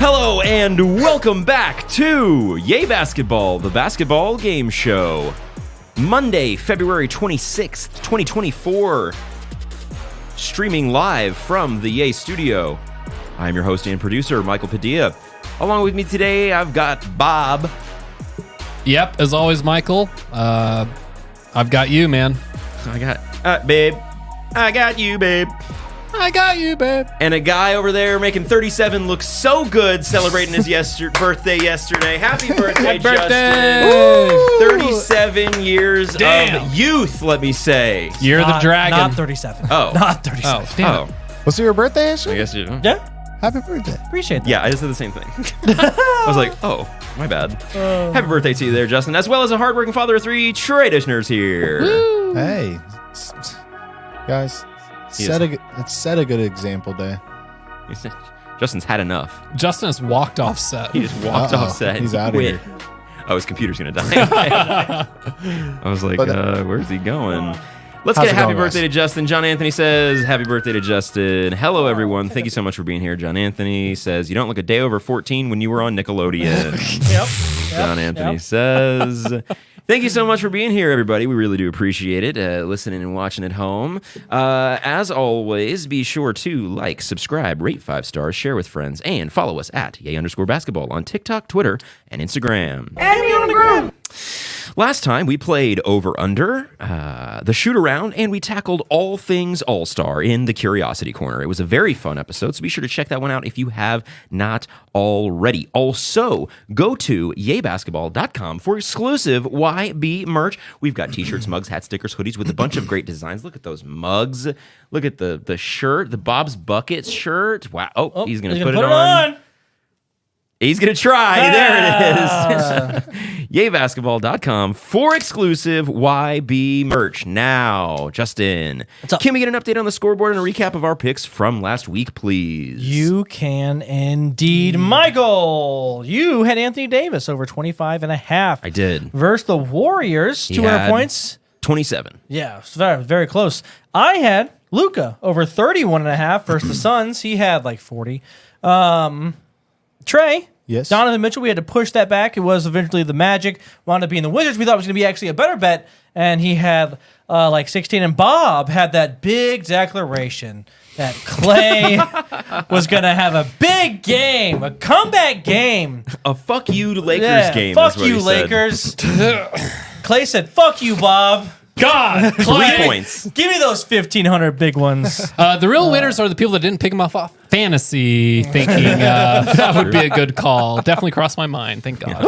Hello and welcome back to Yay Basketball, the basketball game show. Monday, February 26th, 2024. Streaming live from the Yay studio. I'm your host and producer, Michael Padilla. Along with me today, I've got Bob. Yep, as always, Michael. I've got you, man. Babe. I got you, babe. I got you, babe. And a guy over there making 37 look so good celebrating his birthday yesterday. Happy birthday, Justin. 37 years of youth, let me say. You're the dragon. Not 37. Oh. Not 37. Oh, damn. Was it your birthday, yesterday? I guess you know. Yeah. Happy birthday. Appreciate that. Yeah, I just did the same thing. I was like, oh, my bad. Happy birthday to you there, Justin, as well as a hardworking father of three, Trey Dishner's here. Woo. Hey, guys, set a good example day. Justin's had enough. Justin has walked off set. He just walked off set. He's out of here. Oh, his computer's going to die. I was like, where's he going? Let's get a happy birthday to Justin. John Anthony says, happy birthday to Justin. Hello, everyone. Thank you so much for being here. John Anthony says, you don't look a day over 14 when you were on Nickelodeon. Yep. John Anthony says, thank you so much for being here, everybody. We really do appreciate it, listening and watching at home. As always, be sure to like, subscribe, rate 5 stars, share with friends, and follow us at Yay_basketball on TikTok, Twitter, and Instagram. Add me on the gram. Last time, we played Over/Under, the shoot-around, and we tackled all things All-Star in the Curiosity Corner. It was a very fun episode, so be sure to check that one out if you have not already. Also, go to yaybasketball.com for exclusive YB merch. We've got t-shirts, mugs, hats, stickers, hoodies with a bunch of great designs. Look at those mugs. Look at the shirt, the Bob's Buckets shirt. Wow. Oh, he's going to put it on. He's going to try. There it is. Yaybasketball.com for exclusive YB merch. Now, Justin, can we get an update on the scoreboard and a recap of our picks from last week, please? You can indeed. Michael, you had Anthony Davis over 25.5. I did. Versus the Warriors, 200 points. 27. Yeah, very, very close. I had Luka over 31.5 versus the Suns. He had like 40. Trey, yes. Donovan Mitchell, we had to push that back. It was eventually the Magic, wound up being the Wizards. We thought it was going to be actually a better bet, and he had like 16. And Bob had that big declaration that Clay was going to have a big game, a comeback game. A fuck you to Lakers game. Fuck you, Lakers. Clay said, fuck you, Bob. God, 3 points. Give me those 1,500 big ones. The real winners are the people that didn't pick him off fantasy, thinking that would be a good call. Definitely crossed my mind. Thank God.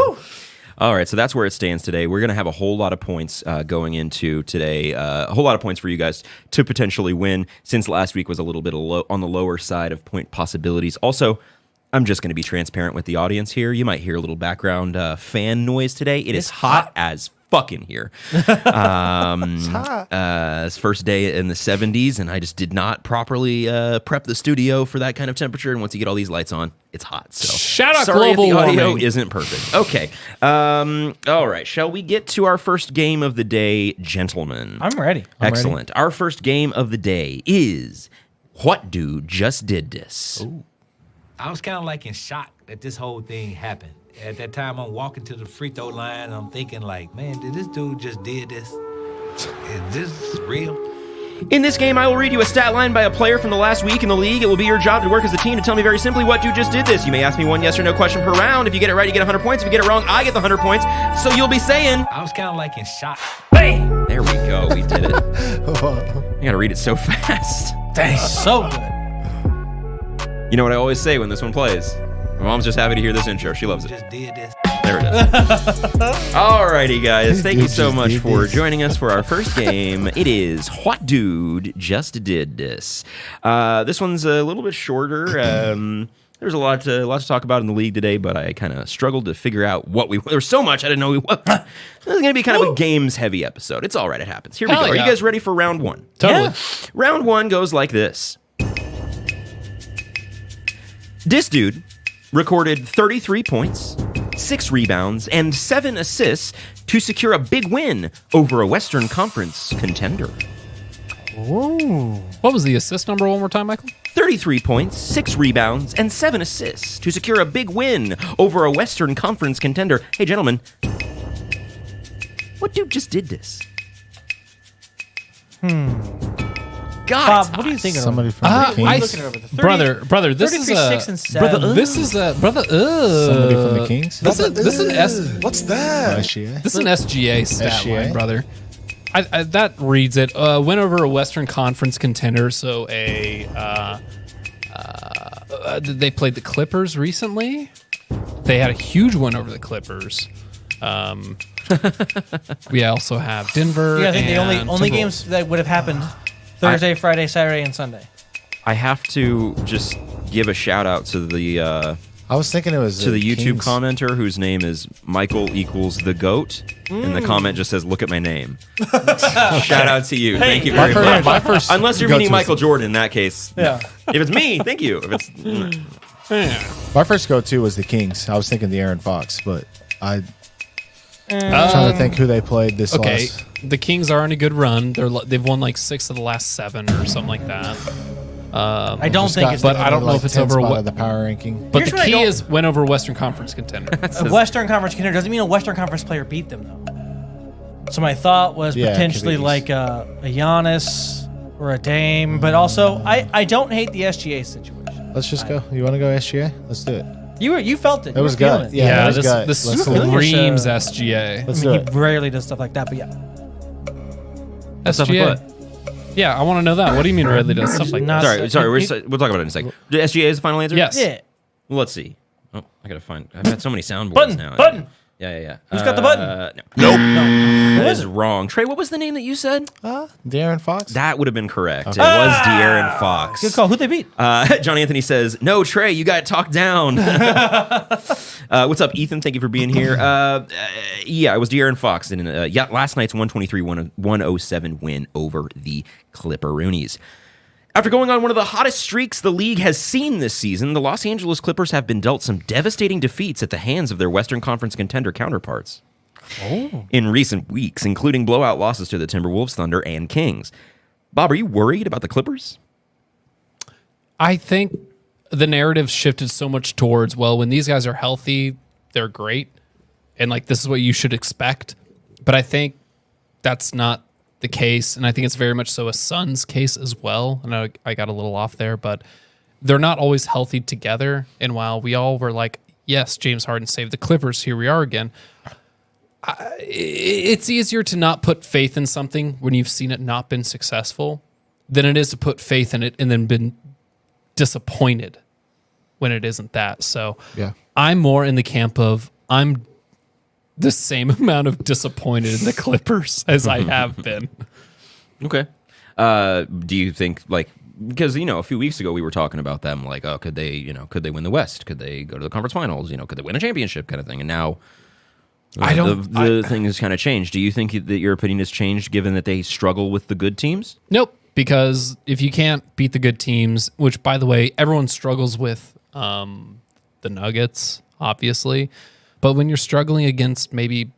All right, so that's where it stands today. We're going to have a whole lot of points going into today. A whole lot of points for you guys to potentially win, since last week was a little bit on the lower side of point possibilities. Also, I'm just going to be transparent with the audience here. You might hear a little background fan noise today. It's hot as fucking here. It's first day in the 70s, and I just did not properly prep the studio for that kind of temperature. And once you get all these lights on, it's hot. So shout out sorry global if the audio warming. isn't perfect. Okay. All right. Shall we get to our first game of the day, gentlemen? I'm ready. Excellent. Our first game of the day is What Dude Just Did This. Ooh. I was kind of like in shock that this whole thing happened. At that time, I'm walking to the free throw line, and I'm thinking like, man, did this dude just did this? Is this real? In this game, I will read you a stat line by a player from the last week in the league. It will be your job to work as a team to tell me very simply what dude just did this. You may ask me one yes or no question per round. If you get it right, you get 100 points. If you get it wrong, I get the 100 points. So you'll be saying... I was kind of like in shock. Bang! There we go. We did it. You gotta read it so fast. Dang, so good. You know what I always say when this one plays? My mom's just happy to hear this intro. She loves it. Just did this. There it is. Alrighty, guys. Thank you so much for joining us for our first game. It is What Dude Just Did This. This one's a little bit shorter. There's a lot to talk about in the league today, but I kind of struggled to figure out what we... There's so much I didn't know This is going to be kind of a games-heavy episode. It's all right. It happens. Here we go. Yeah. Are you guys ready for round one? Totally. Yeah. Round one goes like this. This dude recorded 33 points, 6 rebounds, and 7 assists to secure a big win over a Western Conference contender. Ooh. What was the assist number one more time, Michael? 33 points, 6 rebounds, and 7 assists to secure a big win over a Western Conference contender. Hey, gentlemen, what dude just did this? God, Bob, what do you think of Somebody from I- the Kings. looking over the 30, brother, this is 33, a 6, and 7. this is a brother. Somebody from the Kings. This is an What's that? SGA. This is an SGA stat SGA? line, brother. I that reads it. Went over a Western Conference contender, so they played the Clippers recently. They had a huge win over the Clippers. We also have Denver. Yeah, I think the only and only Timberwolves. games that would have happened Thursday, Friday, Saturday, and Sunday. I have to just give a shout out to the I was thinking it was YouTube Kings. commenter whose name is Michael equals the goat, and the comment just says, "Look at my name." Shout out to you. Thank you very much. My first Unless you're go-to meaning was- Michael Jordan, in that case. Yeah. If it's me, thank you. If it's My first go-to was the Kings. I was thinking the Aaron Fox, but I'm trying to think who they played this Okay, last. the Kings are on a good run. They've won like 6 of the last 7 or something like that. I don't think it's but I don't know if it's over what what. the power ranking. But Here's the what I key don't- is went over a Western Conference contender. a Western Conference contender doesn't mean a Western Conference player beat them though. So my thought was Yeah, it could potentially be. like a Giannis or a Dame, but also I don't hate the SGA situation. Let's just go. You want to go SGA? Let's do it. You felt it. It was You were feeling gut. it. Yeah, it was this gut. this Let's do it. screams Uh, SGA. Let's I do mean, it. he rarely does stuff like that, but yeah. SGA. Yeah, I want to know that. What do you mean Ridley does stuff like Not- that? sorry. We'll talk about it in a second. SGA is the final answer. Yes. Yeah. Well, let's see. Oh, I gotta find. I've had so many soundboards Button, now. button. Yeah. Who's got the button? No. Nope. No. That is wrong. Trey, what was the name that you said? Darren Fox? That would have been correct. It was De'Aaron Fox. Good call. Who'd they beat? John Anthony says, "No, Trey, you got talked down." What's up, Ethan? Thank you for being here. Yeah, it was De'Aaron Fox in last night's 123-107 win over the Clipperoonies. After going on one of the hottest streaks the league has seen this season, the Los Angeles Clippers have been dealt some devastating defeats at the hands of their Western Conference contender counterparts in recent weeks, including blowout losses to the Timberwolves, Thunder, and Kings. Bob, are you worried about the Clippers? I think the narrative shifted so much towards, well, when these guys are healthy, they're great. And like, this is what you should expect. But I think that's not the case. And I think it's very much so a Suns case as well. I know I got a little off there, but they're not always healthy together. And while we all were like, yes, James Harden saved the Clippers, here we are again. It's easier to not put faith in something when you've seen it not been successful than it is to put faith in it and then been disappointed when it isn't that. So Yeah. I'm more in the camp of I'm the same amount of disappointed in the Clippers as I have been. Okay. Do you think because a few weeks ago we were talking about them could they win the West? Could they go to the conference finals? Could they win a championship kind of thing? And now the thing has kind of changed. Do you think that your opinion has changed given that they struggle with the good teams? Nope, because if you can't beat the good teams, which by the way, everyone struggles with the Nuggets, obviously, but when you're struggling against maybe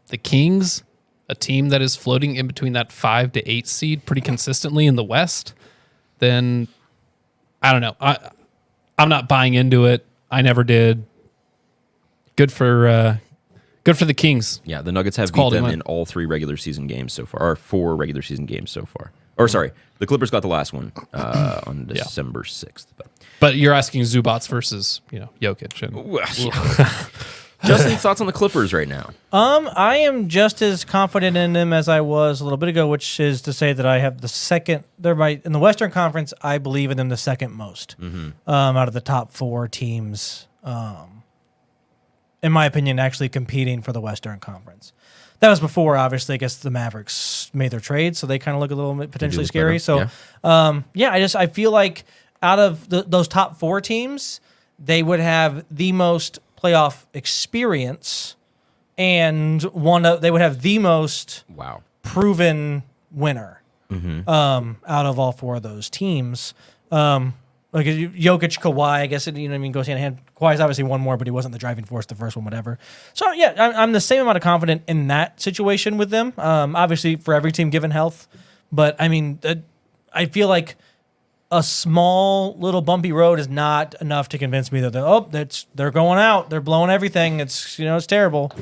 the Kings, a team that is floating in between that 5 to 8 seed pretty consistently in the West, then I don't know. I'm not buying into it. I never did. Good for the Kings. Yeah, the Nuggets have beat quality them win. in all 3 regular season games so far, or 4 regular season games so far. Or sorry, the Clippers got the last one on December 6th. But you're asking Zubats versus Jokic and Justin, thoughts on the Clippers right now? I am just as confident in them as I was a little bit ago, which is to say that I have the second. In the Western Conference, I believe in them the second most out of the top 4 teams. In my opinion, actually competing for the Western Conference. That was before, obviously, I guess the Mavericks made their trade, so they kind of look a little bit potentially look scary. better, So, I feel like out of those top 4 teams, they would have the most playoff experience, and they would have the most proven winner out of all 4 of those teams. Like Jokic, Kawhi, I guess it goes hand in hand. Kawhi's obviously won more, but he wasn't the driving force the first one, whatever. So yeah, I'm the same amount of confident in that situation with them. Obviously for every team given health, but I mean, I feel like a small little bumpy road is not enough to convince me that they're going out. They're blowing everything. It's it's terrible.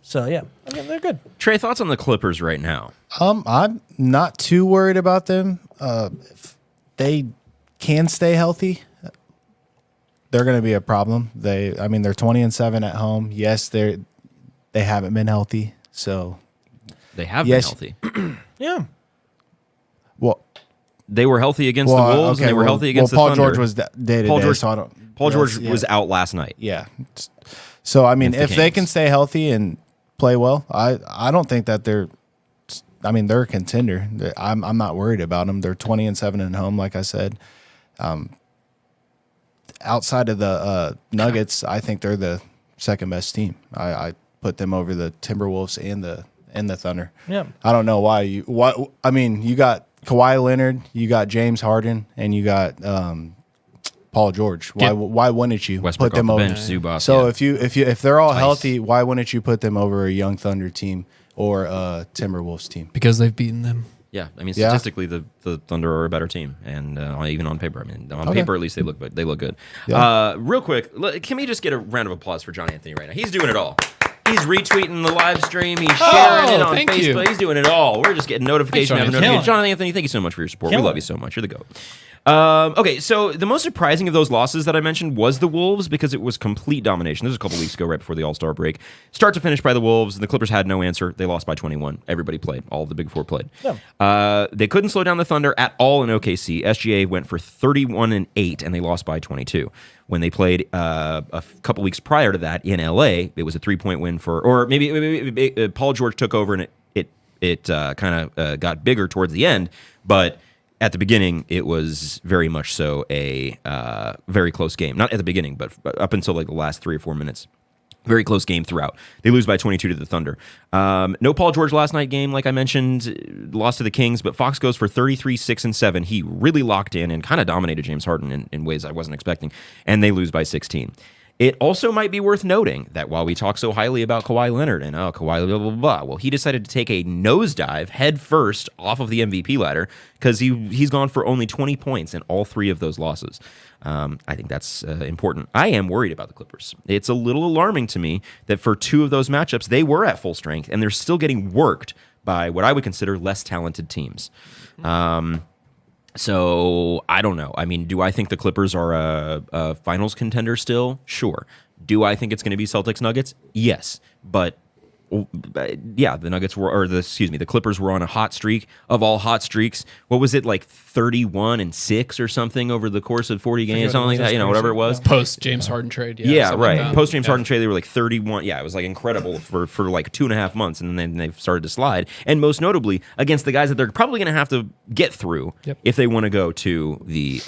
So yeah, I mean, they're good. Trey, thoughts on the Clippers right now? I'm not too worried about them. If they can stay healthy, they're going to be a problem. They're 20-7 at home. Yes, they haven't been healthy. So They have been healthy. Yeah. Well, they were healthy against the Wolves, and they were healthy against the Paul Thunder. George was day to day, so I don't. Paul George was out last night. Yeah. So I mean, Against the if they Kings. can stay healthy and play well, I don't think that they're. I mean, they're a contender. I'm not worried about them. They're 20-7 at home, like I said. Outside of the Nuggets, I think they're the second best team. I put them over the Timberwolves and the Thunder. Yeah. I don't know why you got Kawhi Leonard, you got James Harden, and you got Paul George. Why wouldn't you Westbrook put them off the over? bench, Zubac, So yeah. if they're all Tice. healthy, why wouldn't you put them over a young Thunder team or a Timberwolves team? Because they've beaten them. Yeah, I mean, Yeah. statistically, the Thunder are a better team, and even on paper. I mean, on Okay. paper, at least they look good. Yeah. Real quick, can we just get a round of applause for John Anthony right now? He's doing it all. He's retweeting the live stream. He's sharing it on thank Facebook. you. He's doing it all. We're just getting notification Thanks, after John notification. Anthony. John Anthony, thank you so much for your support. Killing We love it. you so much. You're the GOAT. Okay, so the most surprising of those losses that I mentioned was the Wolves because it was complete domination. This was a couple weeks ago, right before the All-Star break. Start to finish by the Wolves. The Clippers had no answer. They lost by 21. Everybody played. All of the Big Four played. Yeah. They couldn't slow down the Thunder at all in OKC. SGA went for 31-8, and they lost by 22. When they played a couple weeks prior to that in LA, it was a 3-point win or maybe Paul George took over, and it kind of got bigger towards the end, but at the beginning, it was very much so a very close game. Not at the beginning, but up until like the last 3 or 4 minutes. Very close game throughout. They lose by 22 to the Thunder. No Paul George last night game, like I mentioned, lost to the Kings, but Fox goes for 33, 6, and 7. He really locked in and kind of dominated James Harden in ways I wasn't expecting, and they lose by 16. It also might be worth noting that while we talk so highly about Kawhi Leonard and Kawhi blah, blah, blah, well, he decided to take a nosedive head first off of the MVP ladder because he's gone for only 20 points in all 3 of those losses. I think that's important. I am worried about the Clippers. It's a little alarming to me that for 2 of those matchups, they were at full strength, and they're still getting worked by what I would consider less talented teams. So I don't know. I mean, do I think the Clippers are a finals contender still? Sure. Do I think it's going to be Celtics Nuggets? Yes. But yeah, the Clippers were on a hot streak of all hot streaks. What was it, like 31-6 or something over the course of 40 games, something like that, whatever it was. Post James Harden trade. Yeah, something right. like that. Post James Harden trade, they were like 31. Yeah, it was like incredible for like 2.5 months, and then they've started to slide. And most notably against the guys that they're probably going to have to get through if they want to go to the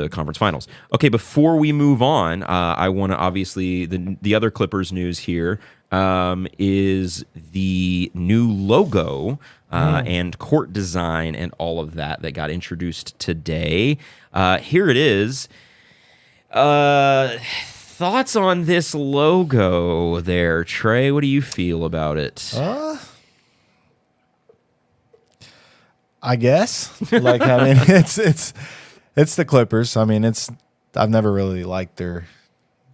conference finals. Okay, before we move on, I want to obviously the other Clippers news here is the new logo and court design and all of that got introduced today. Here it is. Thoughts on this logo there, Trey? What do you feel about it? I guess. Like, I mean, it's the Clippers. I mean, I've never really liked their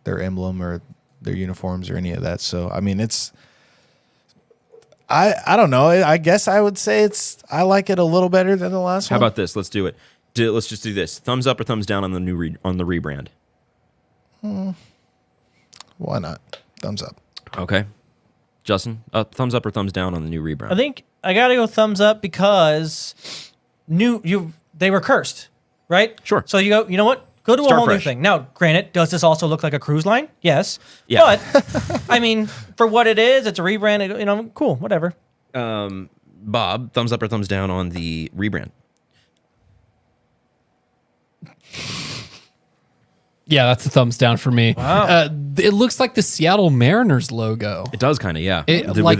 emblem or their uniforms or any of that. So, I mean, I don't know. I guess I would say I like it a little better than the last How one. about this? Let's do it. Let's just do this. Thumbs up or thumbs down on the new on the rebrand. Why not? Thumbs up. Okay, Justin, thumbs up or thumbs down on the new rebrand? I think I gotta go thumbs up because they were cursed, right? Sure. So you go, you know what? Go to a Start whole new fresh. thing. Now, granted, does this also look like a cruise line? Yes. Yeah. But I mean, for what it is, it's a rebrand. Cool, whatever. Bob, thumbs up or thumbs down on the rebrand? Yeah, that's a thumbs down for me. Wow. It looks like the Seattle Mariners logo. It does kind of, yeah. Like-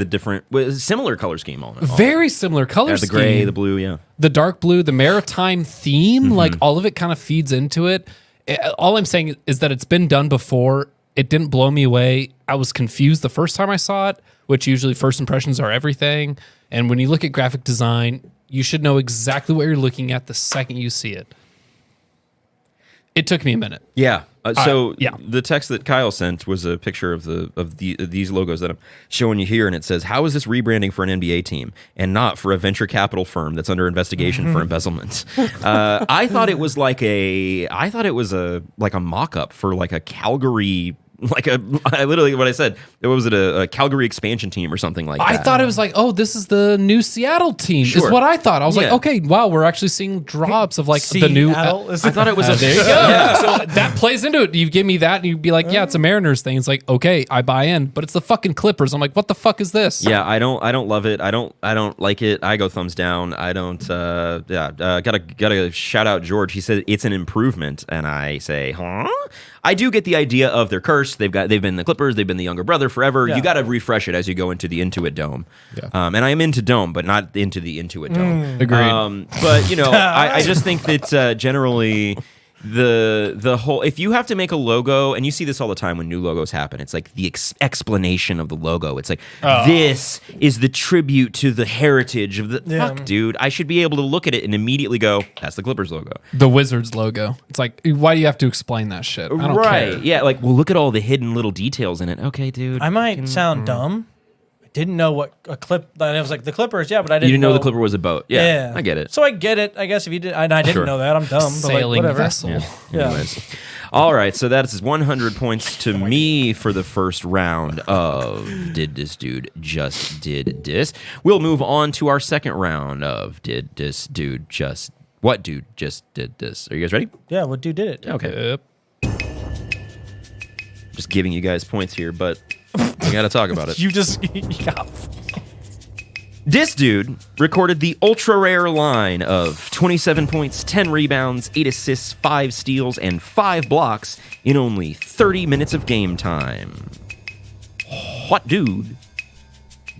with a similar color scheme on it. Very similar color The scheme. gray, the blue, yeah. The dark blue, the maritime theme, like all of it kind of feeds into it. All I'm saying is that it's been done before. It didn't blow me away. I was confused the first time I saw it, which usually first impressions are everything. And when you look at graphic design, you should know exactly what you're looking at the second you see it. It took me a minute. Yeah. Yeah. The text that Kyle sent was a picture of these logos that I'm showing you here, and it says, "How is this rebranding for an NBA team and not for a venture capital firm that's under investigation for embezzlement?" I thought it was like a mock-up for like a Calgary. I literally what I said. What was it? A Calgary expansion team or something like that? I thought it was like, oh, this is the new Seattle team. Sure. Is what I thought. I was like, Yeah. okay, wow, we're actually seeing drops of like the new. Seattle? I thought it was there you go. So that plays into it. You give me that, and you'd be like, yeah, it's a Mariners thing. It's like, okay, I buy in, but it's the fucking Clippers. I'm like, what the fuck is this? Yeah, I don't love it. I don't like it. I go thumbs down. I don't. Gotta shout out George. He said it's an improvement, and I say, huh? I do get the idea of they're cursed. They've been the Clippers. They've been the younger brother forever. Yeah. You got to refresh it as you go into the Intuit Dome. Yeah. And I am into Dome, but not into the Intuit Dome. Agreed. But I just think that generally. The whole, if you have to make a logo, and you see this all the time when new logos happen, it's like the explanation of the logo. It's like, this is the tribute to the heritage of the fuck, dude. I should be able to look at it and immediately go, that's the Clippers logo. The Wizards logo. It's like, why do you have to explain that shit? I don't care. Yeah, like, well, look at all the hidden little details in it. Okay, dude. I might sound dumb. I didn't know what a clip. That it was like the Clippers, yeah, but I didn't. You didn't know the Clipper was a boat. Yeah, I get it. So I get it. I guess if you did, and I didn't Sure. know that, I'm dumb. But Sailing like, whatever. vessel. Yeah. Anyways. All right, so that is 100 points to me for the first round of Did This Dude Just Did This. We'll move on to our second round of Did This Dude Just... What Dude Just Did This? Are you guys ready? Yeah, what dude did it? Okay. Yep. Just giving you guys points here, but we got to talk about it. You just yeah. This dude recorded the ultra-rare line of 27 points, 10 rebounds, 8 assists, 5 steals, and 5 blocks in only 30 minutes of game time. What dude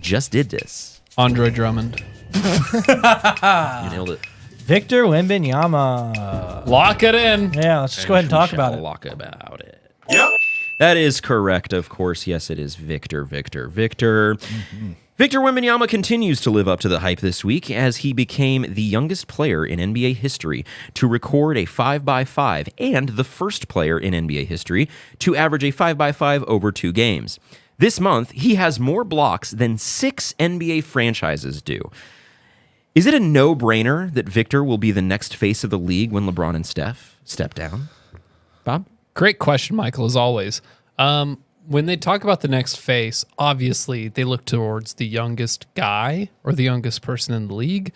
just did this? Andre Drummond. You nailed it. Victor Wembanyama. Lock it in. Yeah, let's just go ahead and talk about it. Talk about it. Yep. That is correct, of course. Yes, it is Victor. Victor Wembanyama continues to live up to the hype this week as he became the youngest player in NBA history to record a 5x5 and the first player in NBA history to average a 5x5 over 2 games. This month, he has more blocks than 6 NBA franchises do. Is it a no-brainer that Victor will be the next face of the league when LeBron and Steph step down? Bob? Great question, Michael, as always. When they talk about the next face, obviously they look towards the youngest guy or the youngest person in the league.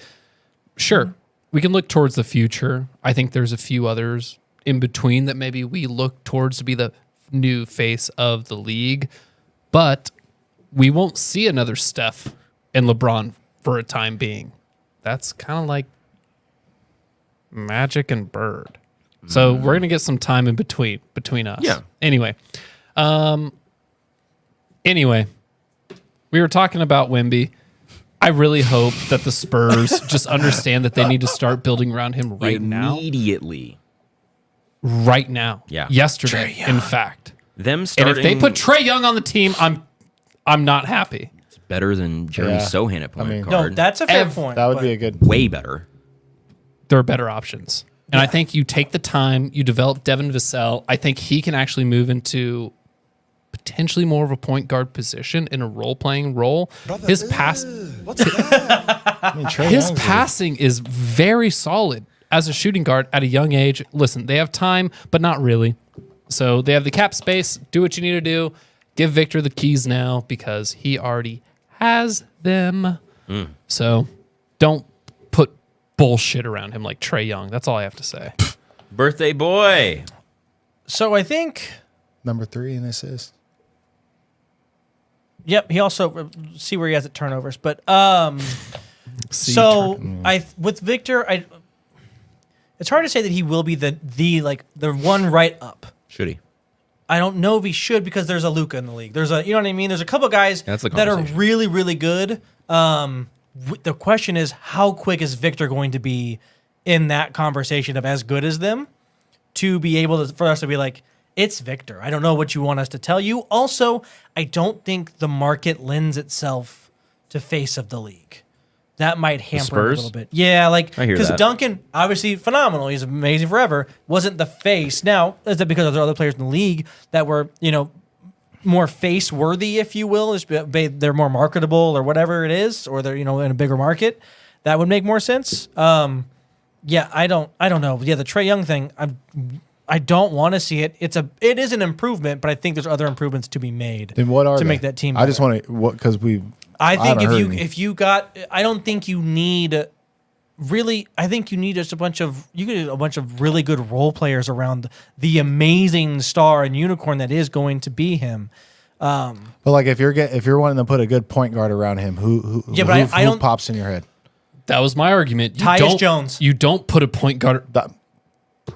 Sure, we can look towards the future. I think there's a few others in between that maybe we look towards to be the new face of the league, but we won't see another Steph and LeBron for a time being. That's kind of like Magic and Bird. So we're going to get some time in between us. Yeah. Anyway, we were talking about Wemby. I really hope that the Spurs just understand that they need to start building around him Immediately. Right now. Yeah. Yesterday, in fact. Them And starting... if they put Trae Young on the team, I'm not happy. It's better than Jeremy Sohan at point No, guard. that's a fair point. That would but be a good. way better. There are better options. And I think you take the time, you develop Devin Vassell. I think he can actually move into potentially more of a point guard position in a role-playing role. His passing is very solid as a shooting guard at a young age. Listen, they have time, but not really. So they have the cap space. Do what you need to do. Give Victor the keys now because he already has them. So don't put bullshit around him like Trae Young. That's all I have to say. Birthday boy. So I think, Number 3 in assists. yep, he also, see where he has at turnovers. But with Victor, it's hard to say that he will be the one right up. Should he? I don't know if he should because there's a Luka in the league. There's a, you know what I mean? There's a couple guys That's the that are conversation. really, really good. The question is, how quick is Victor going to be in that conversation of as good as them to be able to, for us to be like, it's Victor. I don't know what you want us to tell you. Also, I don't think the market lends itself to face of the league. that might hamper him a Spurs? little bit. Yeah, like I hear because that. Duncan, obviously phenomenal. He's amazing forever. Wasn't the face. Now, is that because there are other players in the league that were, more face worthy, if you will? They're more marketable or whatever it is, or they're in a bigger market. That would make more sense. Yeah, I don't know. Yeah, the Trae Young thing, I don't want to see it. It is an improvement, but I think there's other improvements to be made. Then what are to they? make that team? I just better. want to because I think haven't heard any. if you got, I don't think you need really. I think you need just a bunch of really good role players around the amazing star and unicorn that is going to be him. But like if you're wanting to put a good point guard around him, who I don't- pops in your head? That was my argument. Tyus Jones. You don't put a point guard.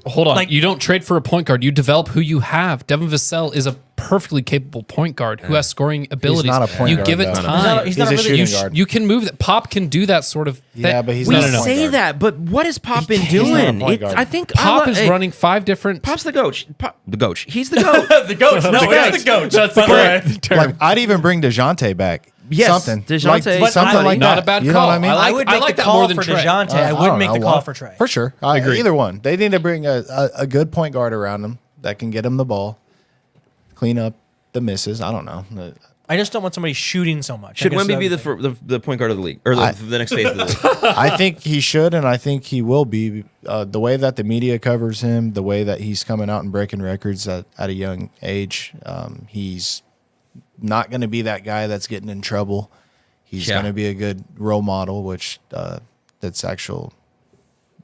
Hold on. You don't trade for a point guard. You develop who you have. Devin Vassell is a perfectly capable point guard who has scoring abilities. not a point you guard, give it though. time. He's not a really- shooting you guard. You can move that. Pop can do that sort of thing. Yeah, but he's We not a point say guard. that, but what has Pop been He's not a doing? point guard. I think Pop is hey, running 5 different. Pop's the coach. The coach. He's the goat. the coach. No, it's the coach. That's By the the way. correct term. Like I'd even bring DeJounte back. Yes, something. DeJounte- like, something But like not that. a bad You know call. what I mean? I I would I make like the that more call than for Trae. DeJounte. I would don't make the know, call what? for Trae. For sure. Either one. They need to bring a good point guard around him that can get him the ball, clean up the misses. I don't know. I just don't want somebody shooting so much. Should I guess Wemby be that's the point guard of the league or the next phase of the league? I think he should, and I think he will be. The way that the media covers him, the way that he's coming out and breaking records at a young age, he's not going to be that guy that's getting in trouble. He's Yeah. going to be a good role model, which that's actual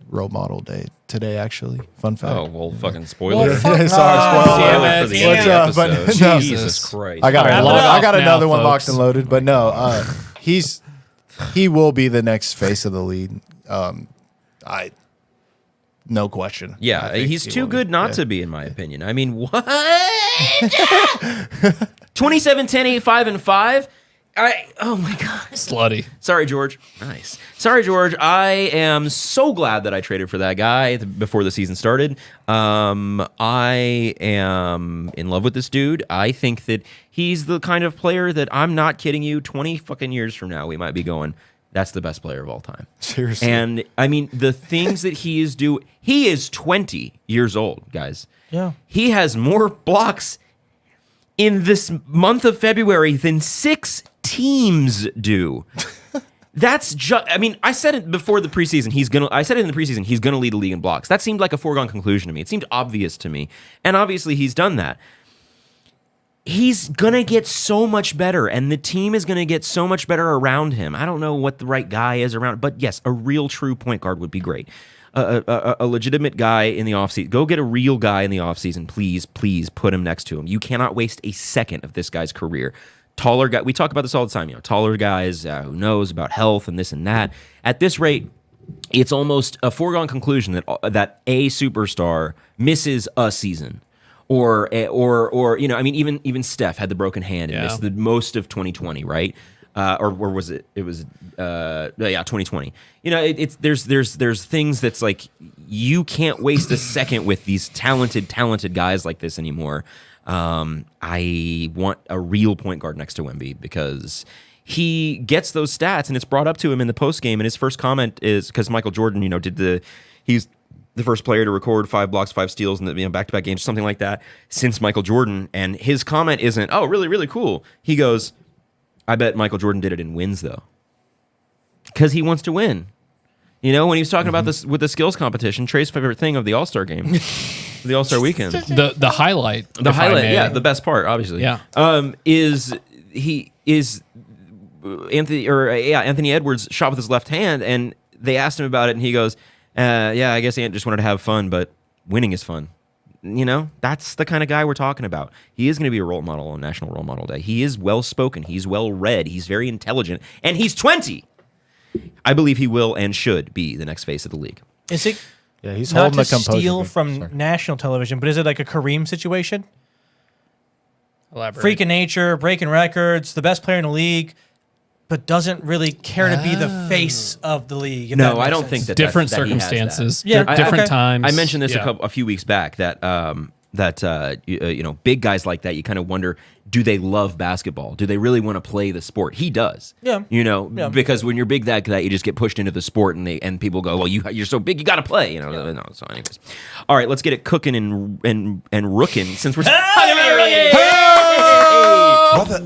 role model day today, actually. Fun fact. Oh well, fucking spoiler. Well, Sorry, Spoiler Damn for the it, end of the damn it. episode. But no. Jesus Christ! I got All right, another, log I off got now, another one folks. locked and loaded, but no, he will be the next face of the league. No question. I Yeah, think he's he too will be. good not Yeah. to be, in my opinion. I mean, what? 27, 10, 8, 5, and 5. Oh my God. Slutty. Sorry, George. Nice. Sorry, George. I am so glad that I traded for that guy before the season started. I am in love with this dude. I think that he's the kind of player that, I'm not kidding you, 20 fucking years from now, we might be going, that's the best player of all time. Seriously. And I mean, the things that he is doing, he is 20 years old, guys. Yeah. He has more blocks in this month of February than 6 teams do. That's just, I mean, I said it before the preseason. I said it in the preseason, he's going to lead the league in blocks. That seemed like a foregone conclusion to me. It seemed obvious to me. And obviously he's done that. He's going to get so much better, and the team is going to get so much better around him. I don't know what the right guy is around, but yes, a real true point guard would be great. A legitimate guy in the offseason. Go get a real guy in the offseason. Please, please put him next to him. You cannot waste a second of this guy's career. Taller guy. We talk about this all the time. Taller guys who knows about health and this and that. At this rate, it's almost a foregone conclusion that a superstar misses a season. Or I mean, even Steph had the broken hand and missed the most of 2020, right? Or was it? It was 2020. There's things that's like you can't waste a second with these talented guys like this anymore. I want a real point guard next to Wemby because he gets those stats, and it's brought up to him in the post game. And his first comment is because Michael Jordan, he's the first player to record 5 blocks, 5 steals in the back-to-back games, something like that, since Michael Jordan. And his comment isn't, "Oh, really, really cool." He goes, "I bet Michael Jordan did it in wins, though," because he wants to win. When he was talking about this with the skills competition, Trey's favorite thing of the All-Star game, the All-Star weekend, The highlight. the if I highlight, may. yeah, the best part, obviously, Yeah. is Anthony Edwards shot with his left hand, and they asked him about it, and he goes, "Yeah, I guess Ant just wanted to have fun, but winning is fun." That's the kind of guy we're talking about. He is going to be a role model on National Role Model Day. He is well-spoken. He's well-read. He's very intelligent. And he's 20. I believe he will and should be the next face of the league. Is it Yeah, he's not holding to the composure. steal from Sorry. national television, but is it like a Kareem situation? Elaborate. Freak of nature, breaking records, the best player in the league, but doesn't really care to be the face of the league. if that No, makes I don't sense. think that different that he has that. circumstances. Yeah, Different okay. times. I mentioned this Yeah. a few weeks back that big guys like that, you kind of wonder, do they love basketball? Do they really want to play the sport? He does. Yeah. Because when you're big that you just get pushed into the sport, and people go, well, you're so big, you got to play. No. So, anyways, all right, let's get it cooking and rooking since we're. Brother,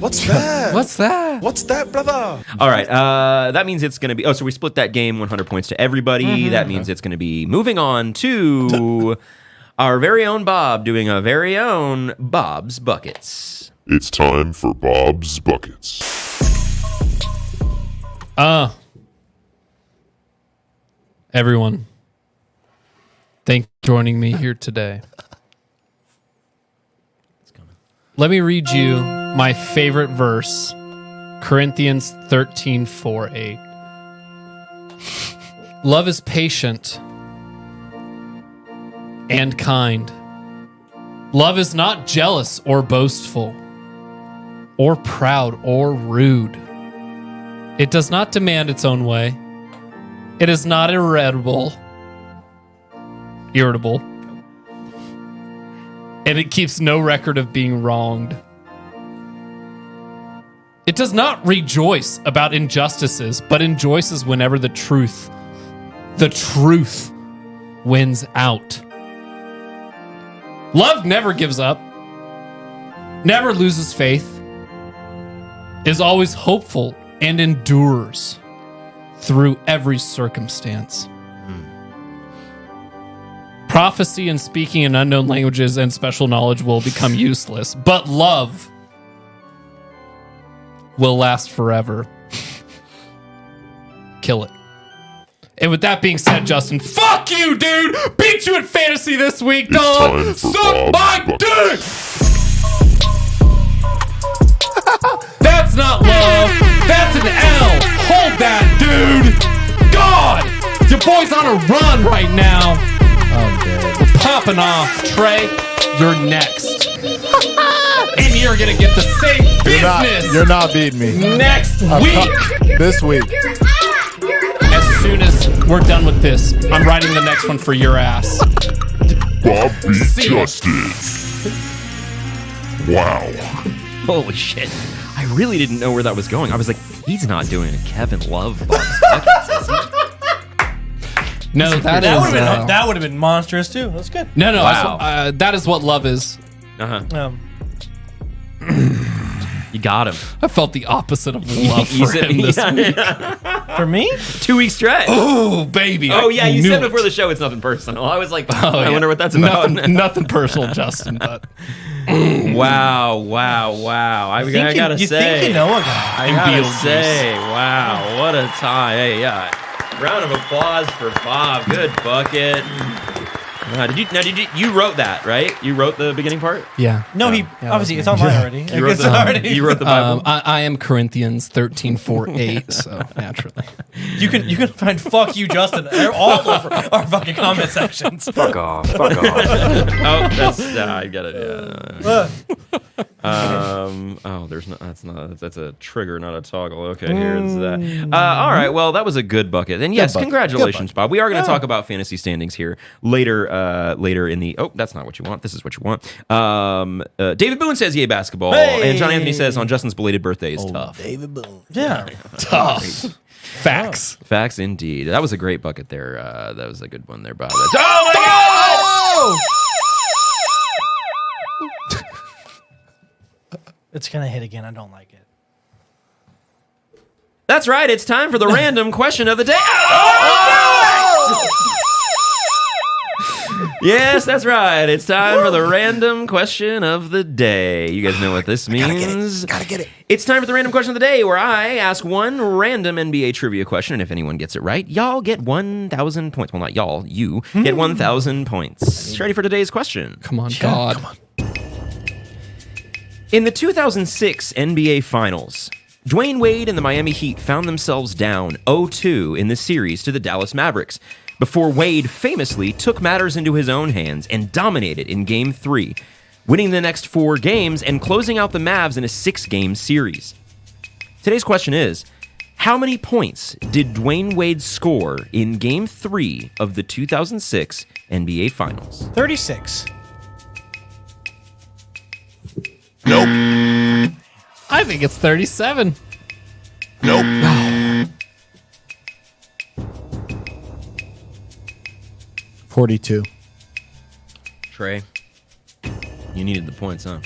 what's that? What's that? What's that, brother? All right, that means it's going to be. Oh, so we split that game 100 points to everybody. That means it's going to be moving on to our very own Bob doing a very own Bob's Buckets. It's time for Bob's Buckets. Everyone, thank you for joining me here today. Let me read you my favorite verse, Corinthians 13:4-8. Love is patient and kind. Love is not jealous or boastful or proud or rude. It does not demand its own way. It is not irritable. And it keeps no record of being wronged. It does not rejoice about injustices, but rejoices whenever the truth wins out. Love never gives up, never loses faith, is always hopeful, and endures through every circumstance. Prophecy and speaking in unknown languages and special knowledge will become useless, but love will last forever. Kill it. And with that being said, Justin, fuck you, dude! Beat you at fantasy this week, It's dog! time for Suck Bob's my dick! That's not love. That's an L. Hold that, dude! God! Your boy's on a run right now. We're popping off. Trey, you're next. And you're going to get the same business You're not beating me. next week. This week. As soon as we're done with this, I'm writing the next one for your ass. Bob beat See ya. Justin. Wow. Holy shit! I really didn't know where that was going. I was like, he's not doing a Kevin Love Bob's Buckets, is he? No, that would have been monstrous too. That's good. No, Wow. that is what love is. You got him. I felt the opposite of love for him this week. For me, 2 week stretch. Oh, baby. Oh yeah, you knew said it. before the show it's nothing personal. I was like, Oh, I yeah. wonder what that's about. Nothing personal, Justin, but Wow. I gotta you say, think you know a guy? I gotta Beetlejuice. say, wow, what a time! Hey, yeah, round of applause for Bob. Good bucket. Did you wrote that, right? You wrote the beginning part. yeah. No, he obviously it's online already. You wrote you wrote the Bible. I am Corinthians 13:4-8, so naturally. You can find "fuck you, Justin" all over our fucking comment sections. Fuck off. Oh, that's I get it. Yeah. That's a trigger, not a toggle. Okay, here's that. All right, well, that was a good bucket. And yes, congratulations, Bob. We are going to talk about fantasy standings here later in the. Oh, that's not what you want. This is what you want. David Boone says, "Yay basketball," and John Anthony says, "On Justin's belated birthday is tough." David Boone. Yeah. Tough. Facts. Facts indeed. That was a great bucket there. That was a good one there, Bob. Oh my God! It's gonna hit again. I don't like it. That's right. It's time for the random question of the day. Yes, that's right. It's time for the random question of the day. You guys know what this means. Gotta get it. It's time for the random question of the day, where I ask one random NBA trivia question, and if anyone gets it right, y'all get 1,000 points. Well, not y'all. You get 1,000 points. Ready for today's question? Come on, God. Come on. In the 2006 NBA Finals, Dwayne Wade and the Miami Heat found themselves down 0-2 in the series to the Dallas Mavericks before Wade famously took matters into his own hands and dominated in Game 3, winning the next 4 games and closing out the Mavs in a 6-game series. Today's question is, how many points did Dwayne Wade score in Game 3 of the 2006 NBA Finals? 36. Nope. I think it's 37. Nope. 42. Trey, you needed the points, huh?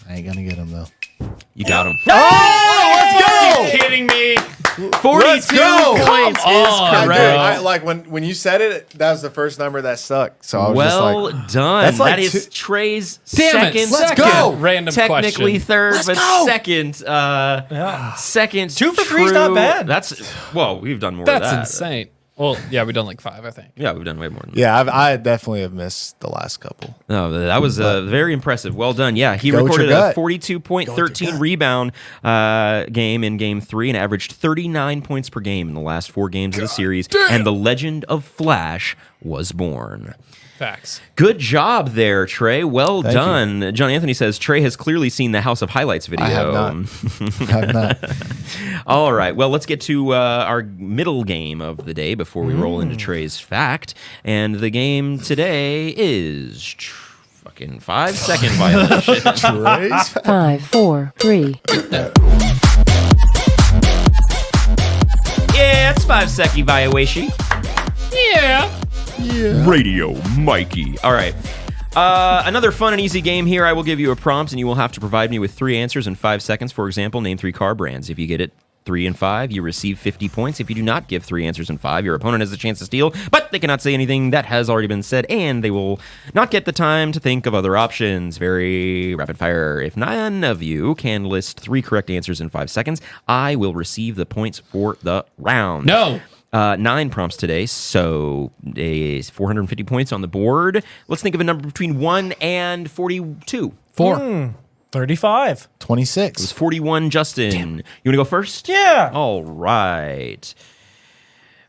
I ain't gonna get him though. You got him. Oh, let's go! Kidding me? 42 go! points is I, correct. did. I like when you said it. That was the first number that stuck. So I was Well just like, done. That's like that is two- Trey's Damn it. second. Let's go! Random Technically question. third, Let's but go! second. Second. 2 for 3 is not true- bad. That's well, we've done more. That's of that. insane. Well, yeah, we've done like 5, I think. Yeah, we've done way more than that. yeah, I definitely have missed the last couple. No, that was very impressive. Well done. Yeah, he Go with recorded your a gut. 42.13 rebound game in Game 3 and averaged 39 points per game in the last 4 games of the series. And the legend of Flash was born. Facts. Good job there, Trey. Well Thank done. John Anthony says Trey has clearly seen the House of Highlights video. I have not. I have not. All right. Well, let's get to our middle game of the day before we roll into Trey's fact. And the game today is fucking 5-second violation. Trey's 5, 4, 3. Yeah, it's 5-second violation. Yeah. Radio Mikey. All right. Another fun and easy game here. I will give you a prompt, and you will have to provide me with 3 answers in 5 seconds. For example, name 3 car brands. If you get it 3 and 5, you receive 50 points. If you do not give 3 answers in 5, your opponent has a chance to steal, but they cannot say anything that has already been said, and they will not get the time to think of other options. Very rapid fire. If none of you can list 3 correct answers in 5 seconds, I will receive the points for the round. No. 9 prompts today, so 450 points on the board. Let's think of a number between 1 and 42. 4. 35. 26. It's 41, Justin. You want to go first? Yeah. All right.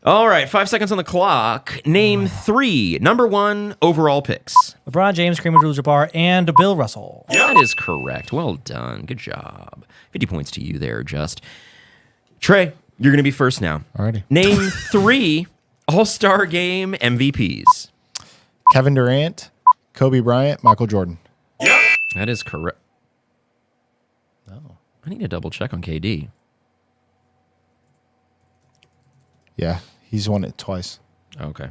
All right, 5 seconds on the clock. Name 3 number 1 overall picks. LeBron James, Kareem Abdul-Jabbar, and Bill Russell. That is correct. Well done. Good job. 50 points to you there, Just. Trey, you're going to be first now. Alrighty. Name 3 All-Star Game MVPs. Kevin Durant, Kobe Bryant, Michael Jordan. That is correct. No. I need to double check on KD. Yeah, he's won it twice. Okay.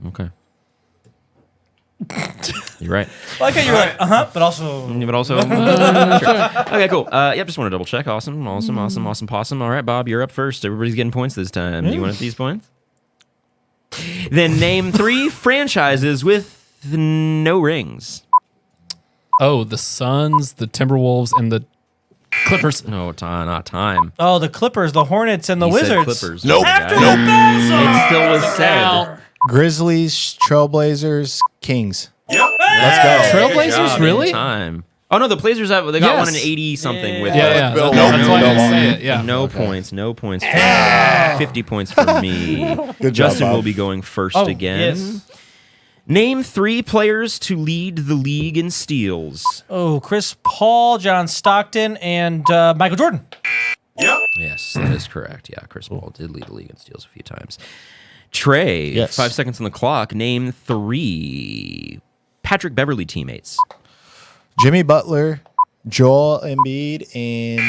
Okay. You're right. I like how you're like, but also. But also, sure. Okay, cool. Yep, just want to double check. Awesome. Possum. All right, Bob, you're up first. Everybody's getting points this time. You want these points? Then name 3 franchises with no rings. Oh, the Suns, the Timberwolves, and the Clippers. No, not time. Oh, the Clippers, the Hornets, and the He said Wizards. Clippers. Nope. After Nope. the buzzer! It still was said. Grizzlies, Trailblazers, Kings. Let's go. Trailblazers, really? Time. Oh no, the Blazers have they got Yes. one in 80 something with Yeah. Bill That's Walton. why I Bill didn't say Walton. it. Yeah. No points. 50 points for me. Good job, Justin Bob. will be going first Oh, again. yes. Name 3 players to lead the league in steals. Oh, Chris Paul, John Stockton, and Michael Jordan. Yes, that is correct. Yeah, Chris Paul did lead the league in steals a few times. Trey, Yes. 5 seconds on the clock. Name 3 Patrick Beverly teammates. Jimmy Butler, Joel Embiid, and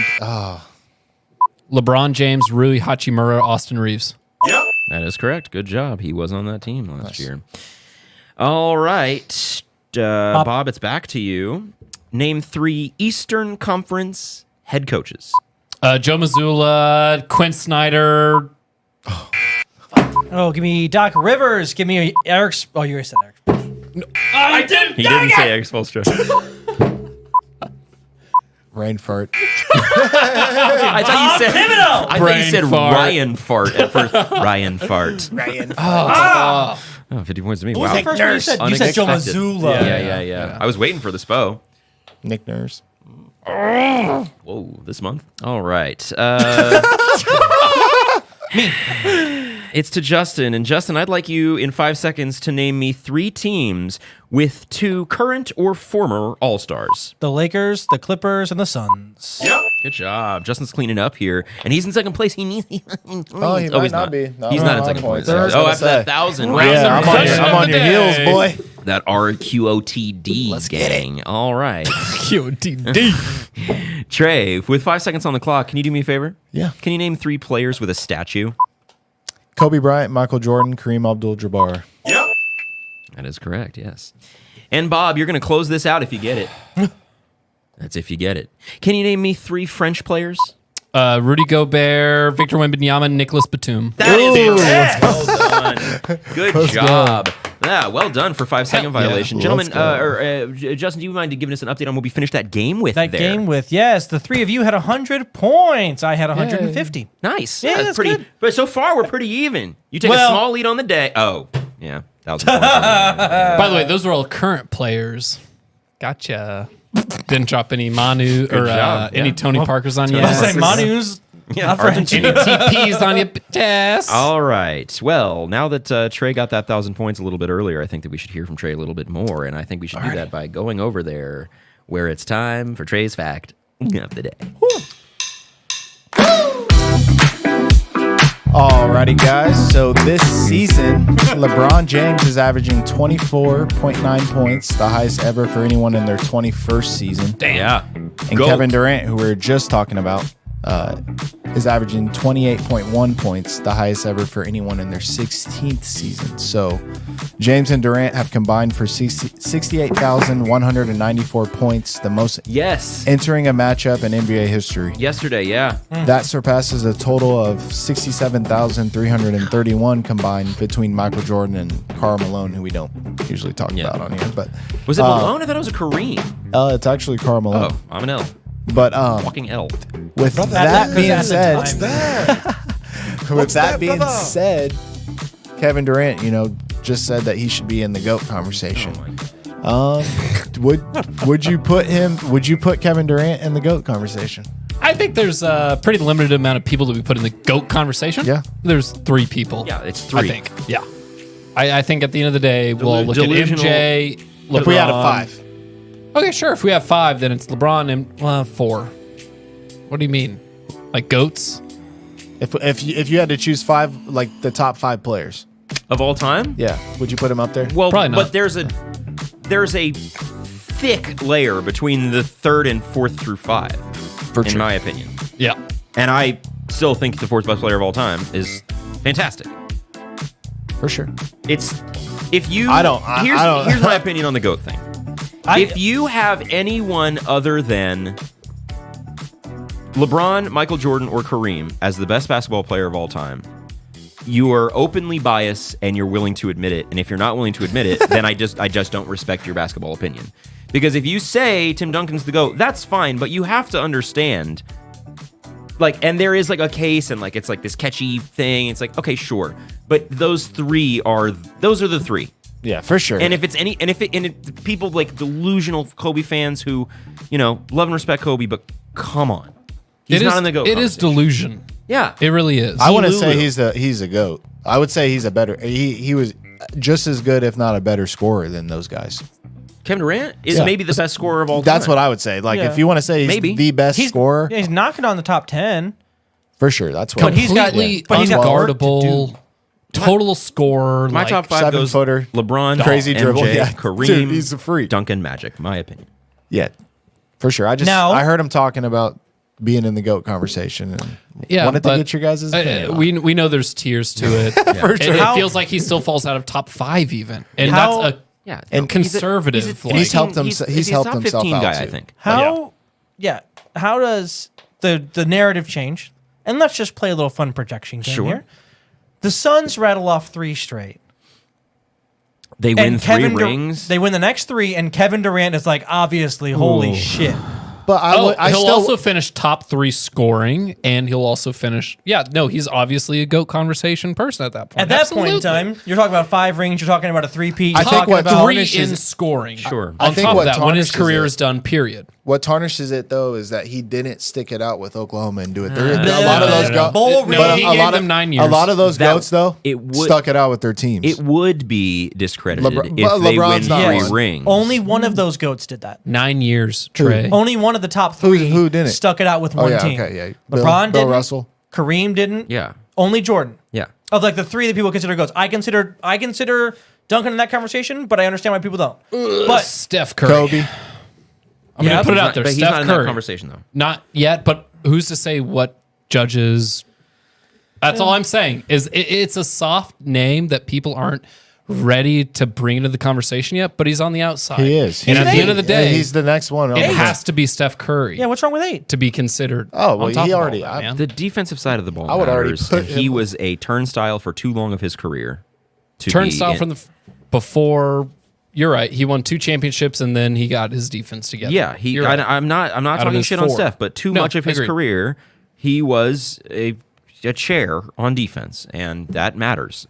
LeBron James, Rui Hachimura, Austin Reeves. That is correct. Good job. He was on that team last year. All right. Bob, it's back to you. Name 3 Eastern Conference head coaches. Joe Mazzulla, Quinn Snyder. Oh, give me Doc Rivers. Give me Eric. Oh, you already said Eric. I did. He didn't say Eric Spoelstra. Rain Fart. I thought you said Thibodeau! I thought you said Brain fart. Ryan Fart at first. Ryan Fart. Oh, 50 points to me. What was Wow. the first one you said? You said Joe Unexpected. Mazzulla. Yeah. I was waiting for the SPO. Nick Nurse. Whoa, this month? All right. It's to Justin. And Justin, I'd like you in 5 seconds to name me 3 teams with 2 current or former All-Stars. The Lakers, the Clippers, and the Suns. Good job. Justin's cleaning up here. And he's in second place. He needs... Oh, he might he's not be. No, he's no, not in no second points. place. I was Oh, gonna after say. that 1,000. Yeah, Wow. Yeah, I'm Question on of your the heels, day. boy. That RQOTD gang. All right. QOTD. Trey, with 5 seconds on the clock, can you do me a favor? Yeah. Can you name 3 players with a statue? Kobe Bryant, Michael Jordan, Kareem Abdul-Jabbar. That is correct, yes. And Bob, you're going to close this out if you get it. That's if you get it. Can you name me 3 French players? Rudy Gobert, Victor Wembanyama, Nicholas Batum. That is correct. Well done. Good job. Yeah, well done for 5-second violation. Gentlemen, Justin, do you mind giving us an update on what we finished that game with That there? game with, yes, the 3 of you had 100 points. I had 150. Nice. Yeah, that's pretty good. But so far, we're pretty even. You take a Well- small lead on the day. Oh, yeah. That was a point. By the way, those were all current players. Gotcha. Didn't drop any Manu or job, any yeah. Tony Parkers on you. I was like, Manu's Yeah, not French. Any TPs on your ass. All right. Well, now that Trey got that 1,000 points a little bit earlier, I think that we should hear from Trey a little bit more. And I think we should do that by going over there where it's time for Trey's fact of the day. Alrighty, guys. So this season, LeBron James is averaging 24.9 points, the highest ever for anyone in their 21st season. Yeah. And Go. Kevin Durant, who we were just talking about, is averaging 28.1 points, the highest ever for anyone in their 16th season. So James and Durant have combined for 68,194 points, the most Yes. entering a matchup in NBA history. Yesterday, yeah. That surpasses a total of 67,331 combined between Michael Jordan and Karl Malone, who we don't usually talk about on here. But Was it Malone? I thought it was a Kareem. it's actually Karl Malone. Oh, I'm an L. But Walking L. with Brother, that because being at the said, time- What's that? with What's that that, being brother? said, Kevin Durant, just said that he should be in the GOAT conversation. Would you put him? Would you put Kevin Durant in the GOAT conversation? I think there's a pretty limited amount of people that we put in the GOAT conversation. Yeah. There's 3 people. Yeah, it's 3. I think. Yeah. I think at the end of the day, we'll look Delusional. at MJ, LeBron. If we had a 5, Okay, sure. If we have 5, then it's LeBron and 4. What do you mean? Like GOATs? if you had to choose 5, like the top 5 players, Of all time? yeah, would you put him up there? Well, Probably not. but there's a thick layer between the 3rd and 4th through 5, For in sure. my opinion. Yeah. And I still think the 4th best player of all time is fantastic. For sure. It's if you I don't- here's my opinion on the GOAT thing. I- If you have anyone other than LeBron, Michael Jordan, or Kareem as the best basketball player of all time, you are openly biased and you're willing to admit it. And if you're not willing to admit it, then I just don't respect your basketball opinion. Because if you say Tim Duncan's the GOAT, that's fine, but you have to understand, and there is a case, and it's this catchy thing. It's okay, sure, but those are the 3. Yeah, for sure. And if people delusional Kobe fans who, love and respect Kobe, but come on, he's not in the GOAT. It is conversation. delusion. Yeah, It really is. I wouldn't say Lulu. he's a GOAT. I would say he's a better. He was just as good, if not a better scorer than those guys. Kevin Durant is Yeah. maybe the best scorer of all time. That's what I would say. Yeah. If you want to say he's Maybe. the best scorer, He's knocking on the top 10. for sure. That's what. But he's got- Completely but he's got work to unguardable, total scorer. My top 5 goes 7-footer, LeBron, crazy MJ, dribble. Yeah. Kareem, Dude, he's a freak. Duncan, Magic. My opinion. Yeah, for sure. I heard him talking about being in the GOAT conversation and wanted to but, get your guys' opinion on it. we know there's tiers to it. For sure. It feels like he still falls out of top 5 even, and How- that's a Yeah, And conservative. he's helped him- he's helped top himself 15 out, guy, I too. think. How does the narrative change? And let's just play a little fun projection game Sure. here. The Suns rattle off 3 straight. They win And 3 rings. They win the next 3, and Kevin Durant is obviously, holy shit. But I he'll still also finish top 3 scoring, and he'll also finish. Yeah, no, he's obviously a GOAT conversation person at that point. At that point in Absolutely. time, you're talking about 5 rings, you're talking about a 3-peat, I you're think talking what about 3 tarnishes- in scoring. Sure. I On think top of what that, when his tarnishes career it- is done, period. what tarnishes it though is that he didn't stick it out with Oklahoma and do it. There, No, a lot of those no. Bull goats, ring. No, he a gave lot them of 9 years. A lot of those That- goats though it would- stuck it out with their teams. It would be discredited LeBron- if but they win LeBron's not 3 one. rings. only one of those GOATs did that. 9 years, Trey. Only one of the top 3 Who didn't? stuck it out with Oh, one yeah, team. okay, yeah. LeBron Bill didn't. Russell. Kareem didn't. Yeah. Only Jordan. Yeah. Of the 3 that people consider GOATs. I consider Duncan in that conversation, but I understand why people don't. But Steph Curry. Kobe. I'm going to put it He's out not- there. but he's Steph not in Curry. that conversation, though. Not yet, but who's to say what judges? That's all I'm saying. It's a soft name that people aren't ready to bring into the conversation yet, but he's on the outside. He is. And He's at the end of the eight. day, He's the next one. it has to be Steph Curry yeah, what's wrong with 8? to be considered. Oh, well, on top he of all already- that, I- man. The defensive side of the ball I would already matters, put and he him- was a turnstile for too long of his career. To Turnstile be in- from the before. You're right. He won 2 championships and then he got his defense together. Yeah, You're right. I'm not of talking his shit on 4. Steph, but too No, much of his agreed. career, he was a chair on defense, and that matters.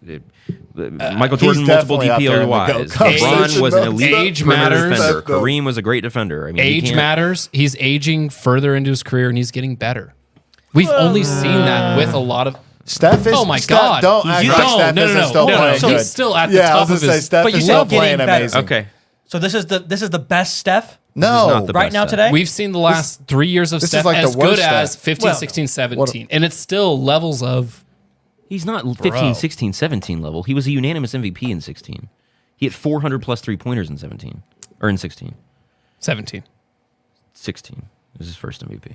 Michael Jordan, he's multiple definitely up there in the DPOYs. GOAT conversation, LeBron was an though. elite Age perimeter matters. defender. Though. Kareem was a great defender. I mean, you Age can't- matters. He's aging further into his career and he's getting better. We've only seen that with a lot of. Steph is. Oh my Steph, God! Don't act You like don't. Steph No, no, isn't no. still No, no, playing no. good. He's still at the yeah, top I was of gonna say his- Steph But you is said still getting playing better. amazing. Okay, So this is the best Steph No, not the right best now Steph. today. We've seen the last 3 years of this is Steph like the as good worst as Steph. 15, Well, 16, 17. And it's still levels of. he's not 15, 16, 17 level. He was a unanimous MVP in 16. He had 400 plus 3-pointers in 17, or in 16. 17. 16 was his first MVP.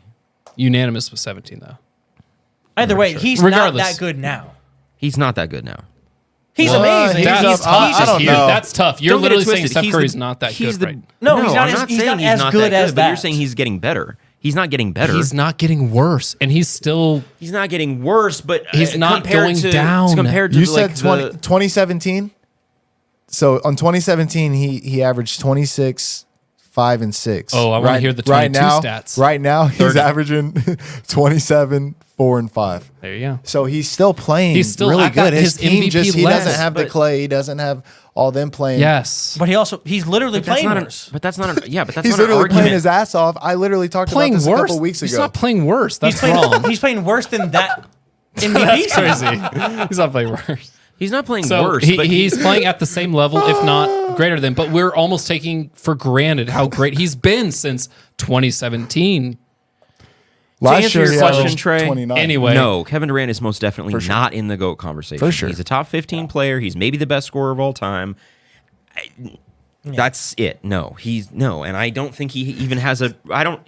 Unanimous was 17, though. Either way, he's Regardless. not that good now. He's not that good now. He's Well, amazing. he's That's up- I tough. don't know. That's tough. You're Don't get it literally saying twisted. Steph He's Curry's the- not that he's good the- right No, he's not I'm as- not he's saying not he's as not good that as good, but you're that. saying he's getting better. He's not getting better. He's not getting worse, and he's still. He's not getting worse, but He's not compared going to, down. Compared to You like said 2017. So on 2017, he averaged 26, 5, and 6. Oh, I wanna hear the 22 now, stats. Right now, he's 30. averaging 27, 4, and 5. There you go. So he's still playing. He's still really at that- good. His his team MVP just he less, doesn't have the but- Clay. He doesn't have all them playing. Yes, But he's literally But that's playing not worse. but that's not yeah, but that's He's not an literally argument. playing his ass off. I literally talked playing about this worse. a couple weeks He's ago. not playing worse. That's He's wrong. playing, he's playing worse than that MVP That's season. crazy. He's not playing worse. He's not playing So worse, but he's playing at the same level, if not greater than. But we're almost taking for granted how great he's been since 2017. Last answer year, your he question, averaged Trey, 29. Anyway, no, Kevin Durant is most definitely For sure. not in the GOAT conversation. For sure. He's a top 15 player. He's maybe the best scorer of all time. That's it. No, and I don't think he even has a. I don't.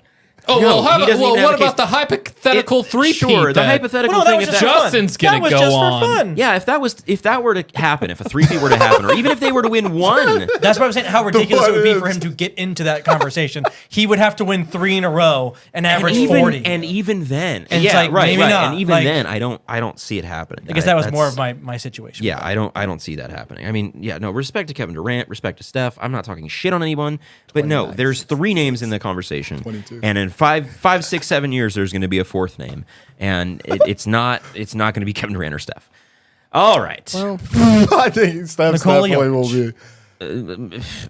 Oh, no, well, he doesn't even have what a case. about the hypothetical three-peat? Sure, the that- hypothetical Well, no, that thing. was If just that, for Justin's fun. gonna That was go just on. for fun. yeah, if that were to happen, if a 3-peat were to happen, or even if they were to win one, That's what I'm saying. How ridiculous it would be for is- him to get into that conversation. He would have to win 3 in a row and average 40. and even then, And yeah, it's like, right, maybe right, not. and even Like- then, I don't see it happening. I guess that was that's- more of my situation. Yeah, I don't see that happening. I mean, yeah, no, respect to Kevin Durant, respect to Steph. I'm not talking shit on anyone, but no, there's 3 names in the conversation, 22. and in 5, 6, 7 years, there's going to be a 4th name, and it's not going to be Kevin Durant or Steph. All right, I think Steph Nikola definitely will Jokic.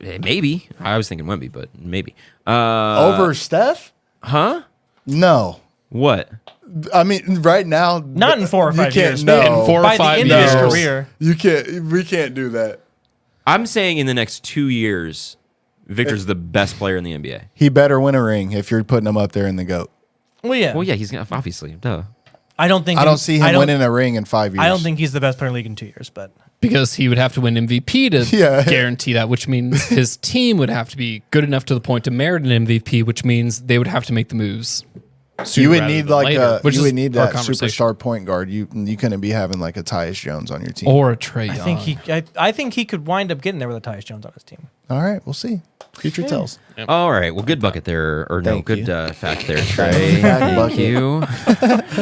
be maybe I was thinking Wemby, but maybe. over Steph. Huh? No, What? I mean right now, Not in 4 or you 5 can't- years. no. Maybe In 4 or by 5 the end of his years. career. You can't. We can't do that. I'm saying in the next 2 years, Victor's the best player in the NBA. He better win a ring if you're putting him up there in the GOAT. Well, yeah. Well, yeah, he's gonna obviously, duh. I don't think I don't see him winning a ring in 5 years. I don't think he's the best player in the league in 2 years, but because he would have to win MVP to Yeah. guarantee that, which means his team would have to be good enough to the point to merit an MVP, which means they would have to make the moves. sooner You would rather need than like later, which you is would need our that conversation. superstar point guard. You couldn't be having like a Tyus Jones on your team. or a Trey Young. I think he could wind up getting there with a Tyus Jones on his team. All right, we'll see. Future tells. All right. Well, good bucket there, or no, Thank good you. fact there, Trey. Fact Thank you.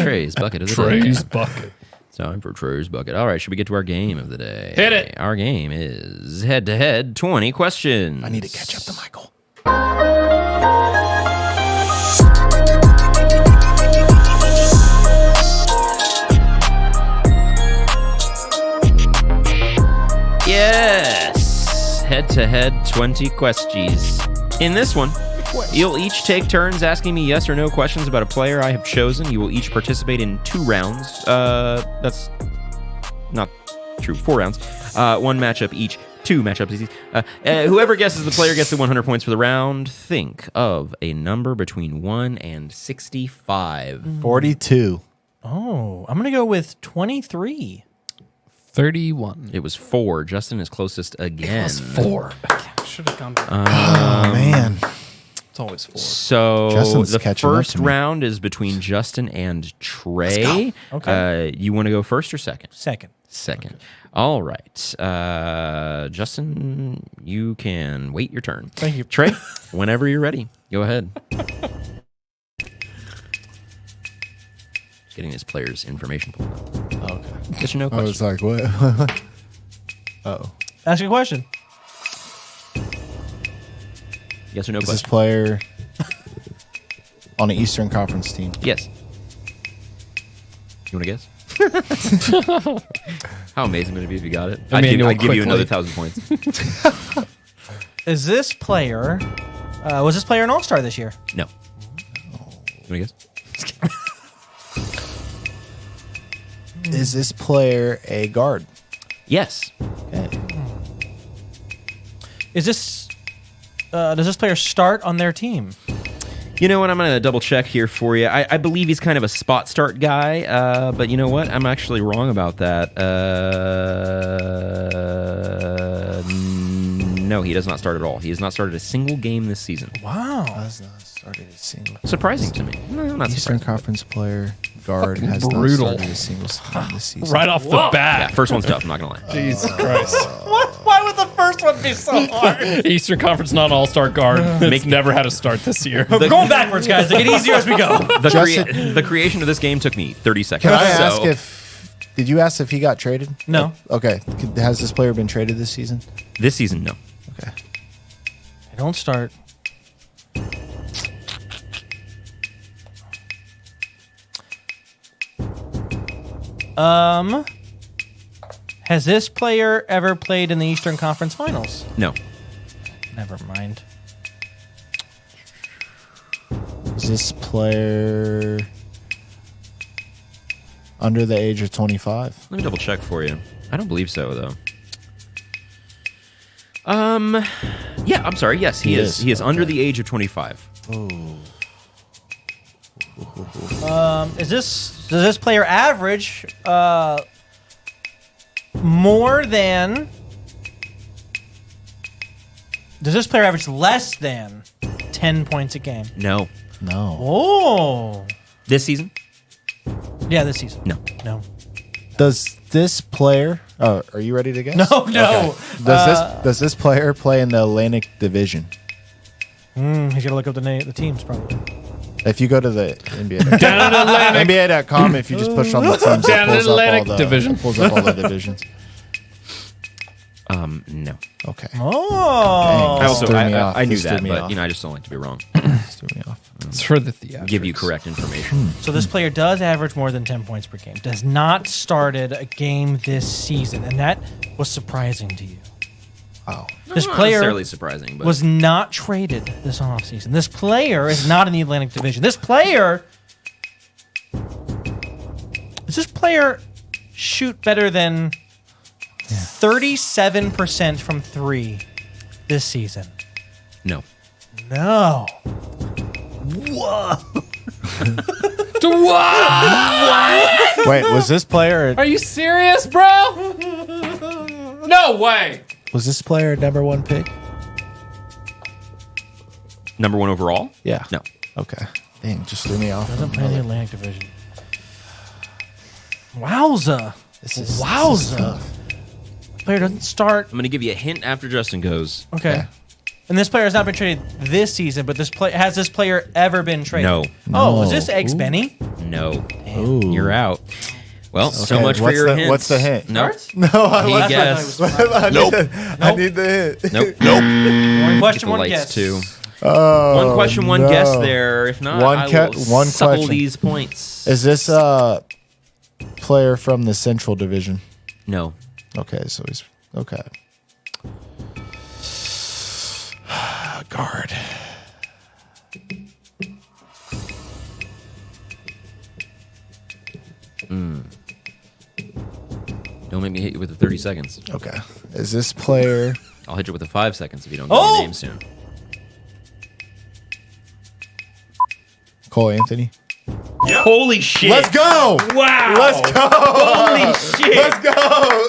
Trey's bucket of the day. Trey's bucket. It's time for Trey's bucket. All right. Should we get to our game of the day? Hit it. Our game is head-to-head 20 questions. I need to catch up to Michael. Yes. Head-to-head 20 questions. In this one, you'll each take turns asking me yes or no questions about a player I have chosen. You will each participate in 2 rounds. That's not true. 4 rounds. 1 matchup each. 2 matchups each. Whoever guesses the player gets the 100 points for the round. Think of a number between 1 and 65. 42. Oh, I'm going to go with 23. 31. It was 4. Justin is closest again. Plus 4. Should have gone back. Oh man. It's always 4. So Justin's the catching up first to me. round is between Justin and Trey. Okay. You want to go first or second? Second. Second. All right. Justin, you can wait your turn. Thank you. Trey, whenever you're ready, go ahead. Getting this player's information pulled up. Okay. Yes or no I question? was like, what? Uh-oh. Ask a question. Yes or no Is this question? player on an Eastern Conference team? Yes. You want to guess? How amazing would it be if you got it? Emmanuel, I'd give you quickly. another 1,000 points. Is this player, was this player an all-star this year? No. You want to guess? Is this player a guard? Yes. Okay. Is this, does this player start on their team? You know what? I'm going to double check here for you. I believe he's kind of a spot start guy, but you know what? I'm actually wrong about that. No, he does not start at all. He has not started a single game this season. Wow. Has not started a single. Surprising to me. No, not Eastern surprising. Conference player guard Fucking has brutal. not started a single game this season. Right off the Yeah, bat. first one's tough. I'm not going to lie. Jesus Christ. Why would the first one be so hard? Eastern Conference non-all-star guard. It's never had a start this year. We're going backwards, guys. They get easier as we go. The creation of this game took me 30 seconds. Can I so- ask if? Did you ask if he got traded? No. Okay. Has this player been traded this season? This season, no. Okay. They don't start. Has this player ever played in the Eastern Conference Finals? No. Never mind. Is this player under the age of 25? Let me double check for you. I don't believe so, though. Yeah, I'm sorry. Yes, he is. He is under the age of 25. Does this player average more than? Does this player average less than 10 points a game? No. No. Oh, This season? yeah, this season. No. No, Does this player? Oh, are you ready to guess? no. Does this player play in the Atlantic Division? He's gonna look up the teams probably. If you go to the NBA, Down in Atlantic. NBA.com, if you just push on the teams, Down it in pulls up Atlantic all the Division. Pulls up all the divisions. No. Okay. Oh, I also threw me off. I knew This threw that, me but off. you know I just don't like to be wrong. Threw me off. It's for the theatrics. Give you correct information. so this player does average more than 10 points per game. Does not started a game this season, and that was surprising to you. Oh. This Not player necessarily surprising, but was not traded this offseason. This player is not in the Atlantic Division. This player. Does this player shoot better than 37% from 3 this season? no. No. Wait, was this player? Are you serious, bro? No way. Was this player a #1 pick? Number 1 overall? Yeah. No. Okay. Dang, just threw me off. Doesn't play in the Atlantic Division. Wowza. This is Wowza. Player doesn't start. I'm going to give you a hint after Justin goes. Okay. Okay. And this player has not been traded this season, but has this player ever been traded? No. Oh, No. was this Eggs Ooh. Benny? No. Ooh. You're out. Well, so Okay, much for what's your the- hints. what's the hint? No. No, I He That's what I thought guessed. he was- I need the hint. Nope. Nope. One question, The one lights guess. too. Oh, One question, one no. guess there. If not, One I ca- will one suckle question. these points. Is this a player from the Central Division? No. Okay, so he's okay. Guard. Don't make me hit you with the 30 seconds. Okay. Is this player? I'll hit you with the 5 seconds if you don't get Oh! your name soon. Cole Anthony. Holy shit! Let's go! Wow! Let's go! Holy shit! Let's go!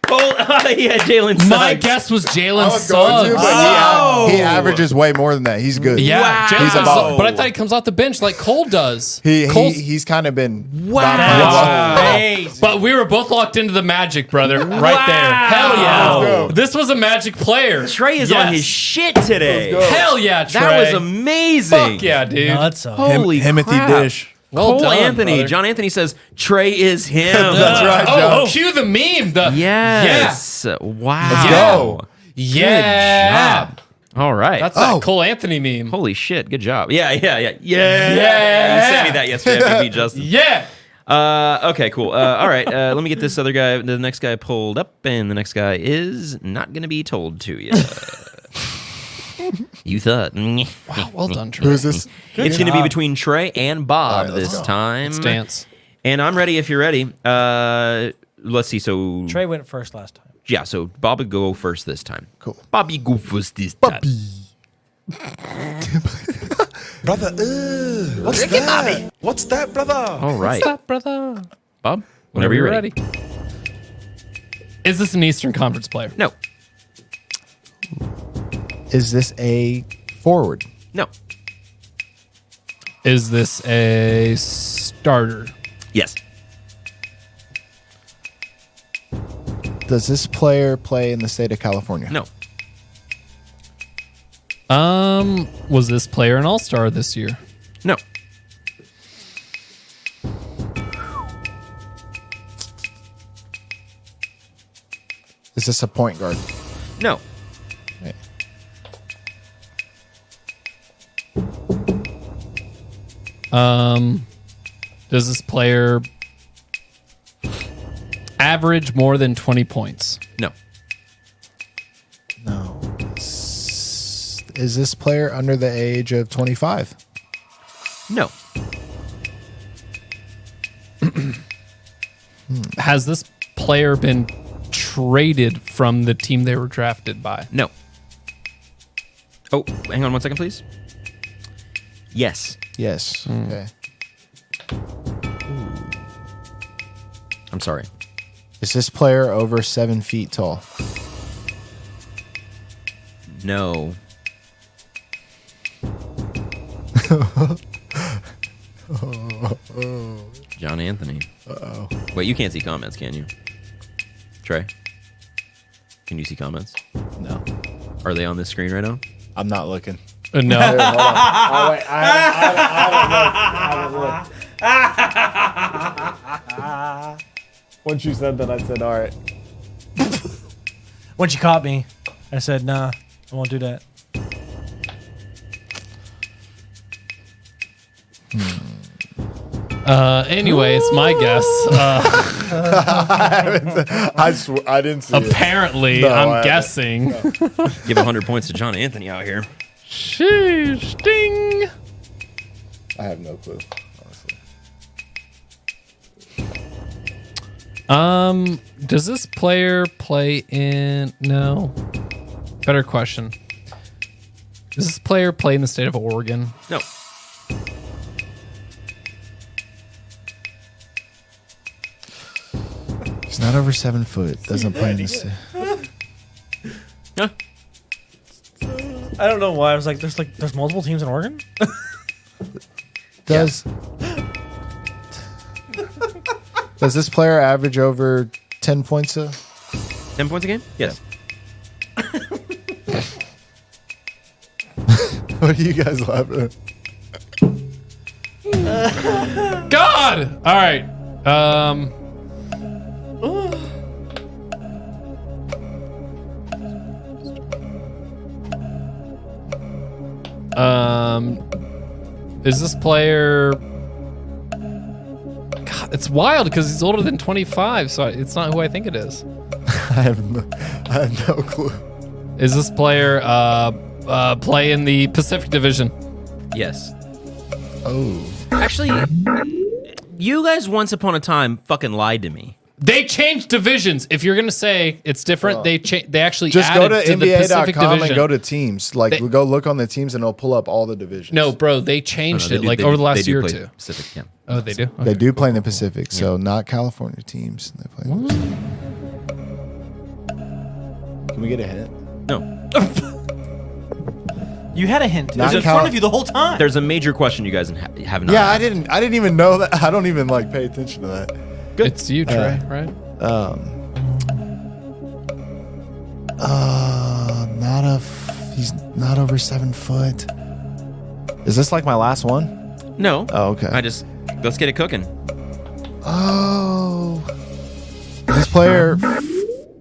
Yeah, Jalen Suggs. My guess was Jalen I was going Suggs. to, but he averages way more than that. He's good. Yeah, Wow. Jalen He's Suggs, about- but I thought he comes off the bench like Cole does. He's kind of been Wow. Amazing. But we were both locked into the Magic, brother, right there. Hell Wow. yeah! This was a Magic player. Trey is on his shit today. Hell yeah, Trey! That was amazing. Fuck yeah, dude. Nuts up. Holy Timothy crap. Dish. Well Cole done, Anthony. brother. John Anthony says Trey is him. That's right, Oh, John. cue the meme. The Yes. Wow. Let's go. Yeah. Good job. All right. That's that Cole Anthony meme. Holy shit. Good job. Yeah. You sent me that yesterday after you beat Justin. Yeah. Okay, cool. All right. Let me get this other guy, the next guy pulled up, and the next guy is not going to be told to you. You thought. Wow, well done, Trey. Who is this? It's going to be between Trey and Bob All right, let's this go. time. Let's dance. And I'm ready if you're ready. Let's see. So Trey went first last time. yeah, so Bob would go first this time. Cool. Bobby go first this time. Brother, what's that? What's that, brother? All right. What's up, brother? Bob, whenever you're ready. Is this an Eastern Conference player? No. Is this a forward? No. Is this a starter? Yes. Does this player play in the state of California? No. Was this player an All-Star this year? No. Is this a point guard? No. Does this player average more than 20 points? No. No. Is this player under the age of 25? No. Has this player been traded from the team they were drafted by? No. Oh, hang on 1 second, please. Yes. Yes. Okay. I'm sorry. Is this player over 7 feet tall? No. John Anthony. Uh-oh. Wait, you can't see comments, can you? Trey? Can you see comments? No. Are they on this screen right now? I'm not looking. No. Hold on. Oh, wait. I haven't looked. Once you said that, I said, all right. Once you caught me, I said, nah, I won't do that. Anyway, it's my guess. I didn't see it. Apparently, No, I I'm haven't. guessing. Give 100 points to John Anthony out here. Sheesh, ding. I have no clue, honestly. Does this player play in? No. Better question. Does this player play in the state of Oregon? No. He's not over 7 foot. Doesn't play in this. Huh? I don't know why. I was like, there's multiple teams in Oregon? Does this player average over 10 points? 10 points a game? Yes. What are you guys laughing at? God! All right. Is this player? God, it's wild because he's older than 25, so it's not who I think it is. I have no clue. Is this player play in the Pacific Division? Yes. Oh. Actually, you guys once upon a time fucking lied to me. They changed divisions. If you're gonna say it's different, they actually Just go added to the Pacific NBA.com Division. and go to teams. Like, go look on the teams and it'll pull up all the divisions. No, bro, they changed it like over the last year or two. Pacific, yeah. Oh, they do. They do play in the Pacific, so not California teams. They play in the Can we get a hint? No. You had a hint. It was Not in count- front of you the whole time. There's a major question you guys have not. Yeah, I asked. didn't even know that. I don't even like pay attention to that. It's you, Trey, right? He's not over 7 foot. Is this like my last one? No. Oh, okay. Let's get it cooking. Oh. Is this player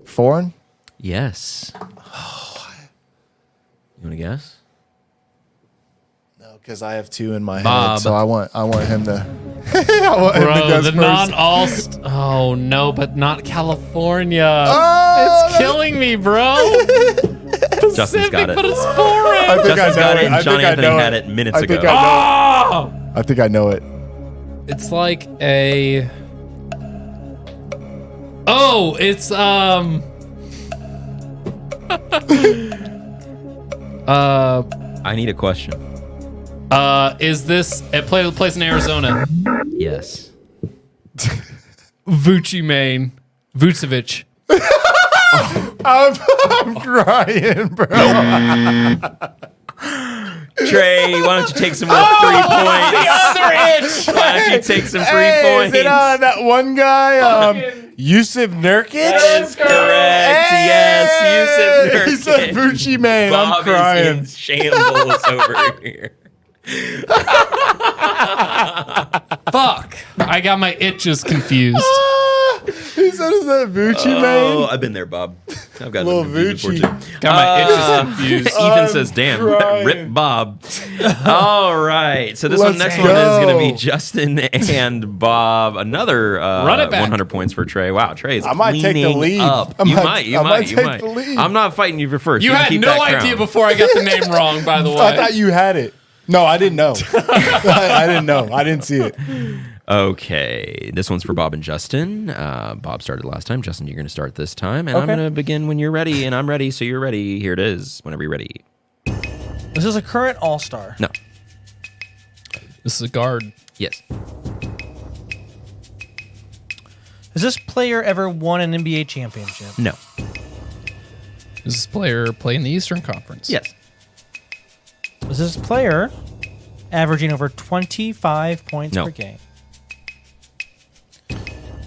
foreign? Yes. You want to guess? No, because I have 2 in my Bob. head, so I want him to. I want him to Bro, guess the first. non-all. Oh no, but not California. Oh, It's killing me, bro. Justin's got it. But it's foreign. I think Justin's I know got it, it. and I John think I Anthony know had it it minutes I think ago. Oh! I think I know it. It's like a. Oh, it's I need a question. Is this a place in Arizona? Yes. Vucci, Maine. Vucevic. I'm crying, bro. Trey, why don't you take some more 3 points? Why don't you take some 3 Hey, is points? it that one guy, Yusuf Nurkic? That is correct. Yes, He Yusuf said Nurkic. Vucci, man. Bob I'm crying. is in shambles over here. Fuck. I got my itches confused. He said, "Is that Vucci, Oh, man?" I've been there, Bob. I've got Little them confused before, Vucci. too. Got my itches confused. Ethan I'm says, "Damn, crying. rip Bob." All right, so this Let's next one is going to be go. Justin and Bob. Another Run it back. 100 points for Trey. Wow, Trey's I might take the cleaning lead. up. I You might- might. You I might. might You take might. the lead. I'm not fighting you for first. You can had keep no that idea crown. before I got the name wrong, by the way. I thought you had it. No, I didn't know. I didn't know. I didn't see it. Okay, this one's for Bob and Justin. Bob started last time. Justin, you're going to start this time, and I'm Okay. going to begin when you're ready, and I'm ready, so you're ready. Here it is. Whenever you're ready. This is a current All-Star. No. This is a guard. Yes. Has this player ever won an NBA championship? No. Does this player play in the Eastern Conference? Yes. Is this player averaging over 25 points No. per game?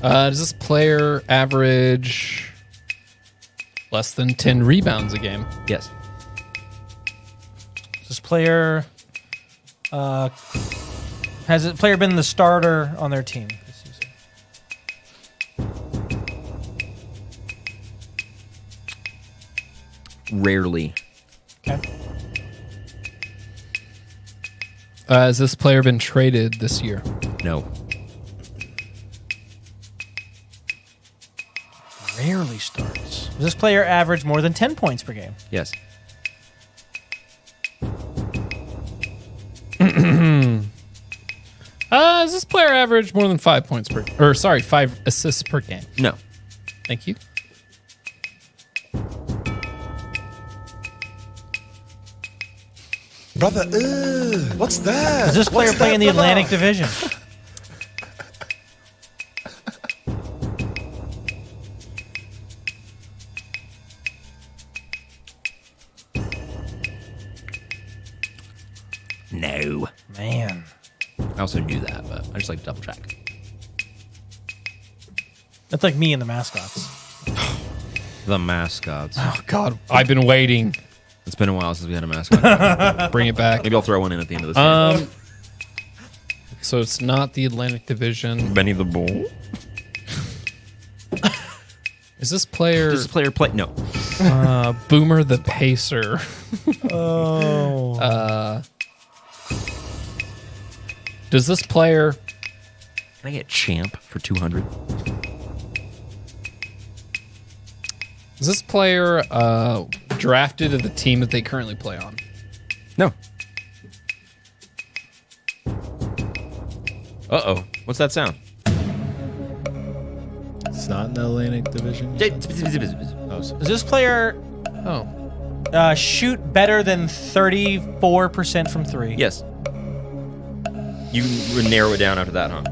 Does this player average less than 10 rebounds a game? Yes. Has this player has the player been the starter on their team this season? Rarely. Okay. Has this player been traded this year? No. Rarely starts. Does this player average more than 10 points per game? Yes. Does this player average more than 5 points per, or sorry, 5 assists per game? No. Thank you. Brother, what's that? Does this player What's play that, in the brother? Atlantic Division? No. Man. I also knew that, but I just like to double check. That's like me and the mascots. The mascots. Oh God, I've been waiting. It's been a while since we had a mascot. Bring it back. Maybe I'll throw one in at the end of this game. So it's not the Atlantic Division. Benny the Bull. Is this player Does this player play? No. Boomer the Pacer? Oh. Does this player Can I get champ for 200? is this player drafted to the team that they currently play on? No. Uh-oh. What's that sound? It's not in the Atlantic Division. Does this player Oh, shoot better than 34% from three? Yes. You would narrow it down after that, huh?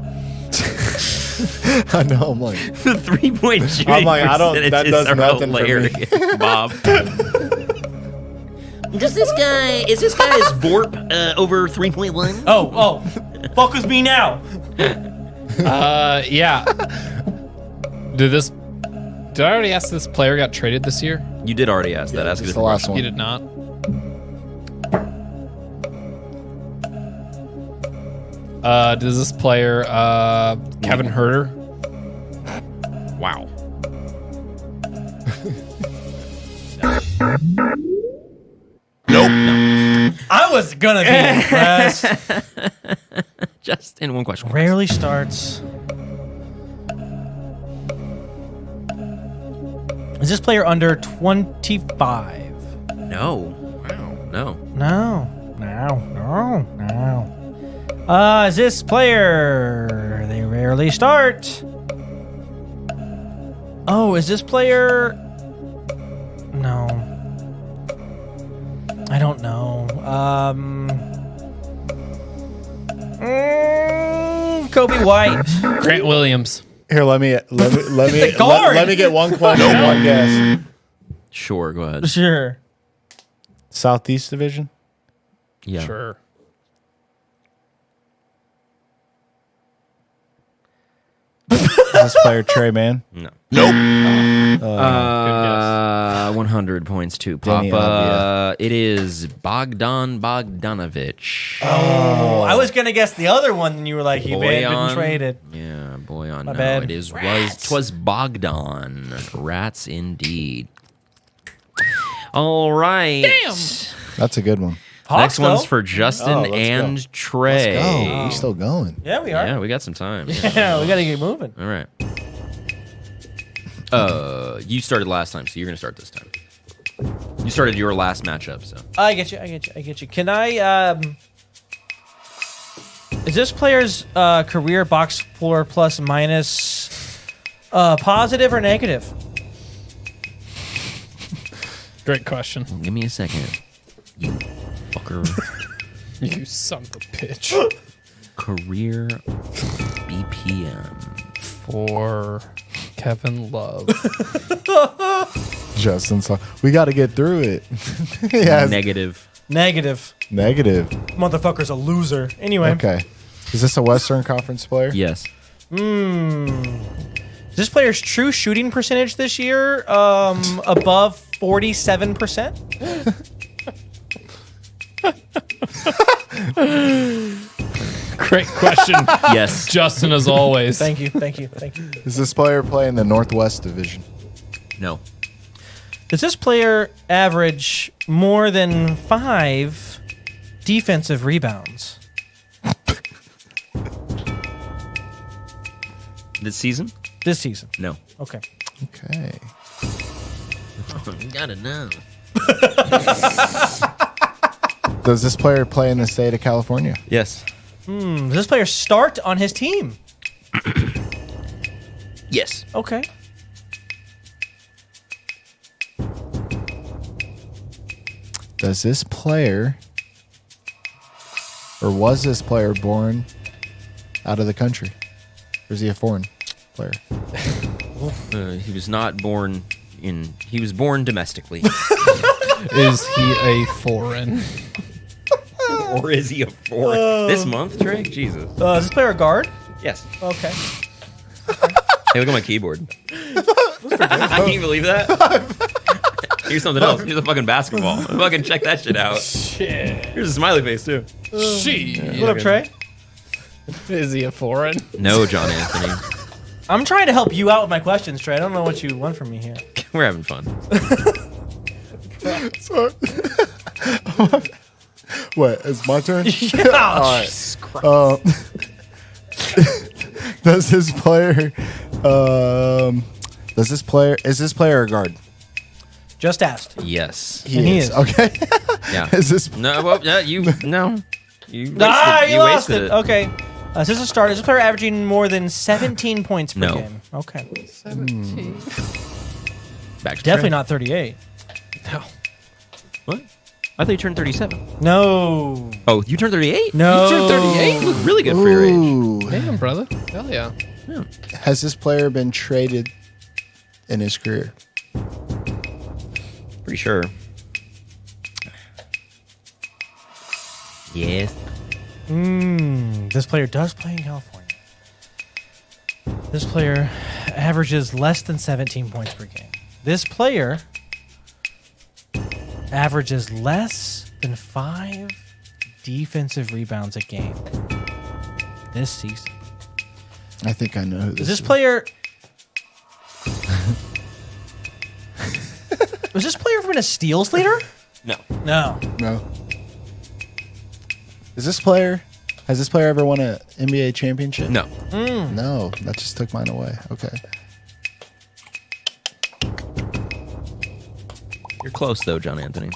I know. I'm like, The 3-point shooting I'm like, I don't- that percentages does are nothing for me. hilarious, Bob. Is this guy's VORP over 3.1? Oh, focus me now. Yeah. Did I already ask this player got traded this year? You did already ask that. Ask a it's the different last question. one. You did not. Does this player Kevin Herter? Wow. I was gonna be impressed. Just in one question. Rarely starts. Is this player under 25? No. Wow. No. No. Is this player? They rarely start. Oh, is this player? No. I don't know. Kobe White. Grant Williams. Here, let me guard. let me get one question, one guess. Sure. Go ahead. Sure. Southeast Division. Yeah. Sure. Is this player Trey Mann? No. Good 100 points to Danny Papa. It is Bogdan Bogdanovic. Oh, I was gonna guess the other one, and you were like, he may have been Boyan. traded. Yeah, Boyan. My No, bad. it is twas Bogdan. Rats indeed. All right. Damn. That's a good one. Next Hawks, one's though. for Justin Oh, let's go. and Trey. Oh, we still going. Yeah, we are. Yeah, we got some time. Yeah, we gotta get moving. All right. You started last time, so you're gonna start this time. You started your last matchup, so I get you. Can I? Is this player's career box score plus minus positive or negative? Great question. give me a second. You fucker. You son of a bitch. Career BPM. For Kevin Love. Justin, so we got to get through it. Yeah, Negative. Negative. negative. Motherfucker's a loser. Anyway. Okay. Is this a Western Conference player? Yes. Is this player's true shooting percentage this year above 47%? Great question. Yes. Justin, as always. Thank you. Is this player playing the Northwest Division? No. Does this player average more than 5 defensive rebounds? This season? This season? No. Okay. Okay. You gotta know. Does this player play in the state of California? Yes. Does this player start on his team? Yes. Okay. Does this player, or was this player born out of the country? Or is he a foreign player? He was not born in. He was born domestically. Is he a foreign? Or is he a foreign? This month, Trey? Jesus. Is this player a guard? Yes. Okay. Hey, look at my keyboard. Can you believe that? Here's something else. Here's a fucking basketball. Fucking check that shit out. Shit. Here's a smiley face, too. She. What up, Trey? Is he a foreign? No, John Anthony. I'm trying to help you out with my questions, Trey. I don't know what you want from me here. We're having fun. What? It's my turn? Yeah. Does this player is this player a guard? Just asked. Yes. He is. Okay. Yeah. Is this No, well, no, you wasted, You lost wasted it. Okay. Is this a start? Is this player averaging more than 17 points per No. game? Okay. 17. Back to Definitely Trey. not 38. No. What? I thought you turned 37. No. Oh, you turned 38? No. You turned 38? You look really good for your age. Ooh. Damn, brother. Hell yeah. Has this player been traded in his career? Pretty sure. Yes. This player does play in California. This player averages less than 17 points per game. This player averages less than 5 defensive rebounds a game this season. I think I know who this Is this player... Was this player been a steals leader? No. No. No. Has this player ever won an NBA championship? No. No, that just took mine away. Okay. You're close, though, John Anthony.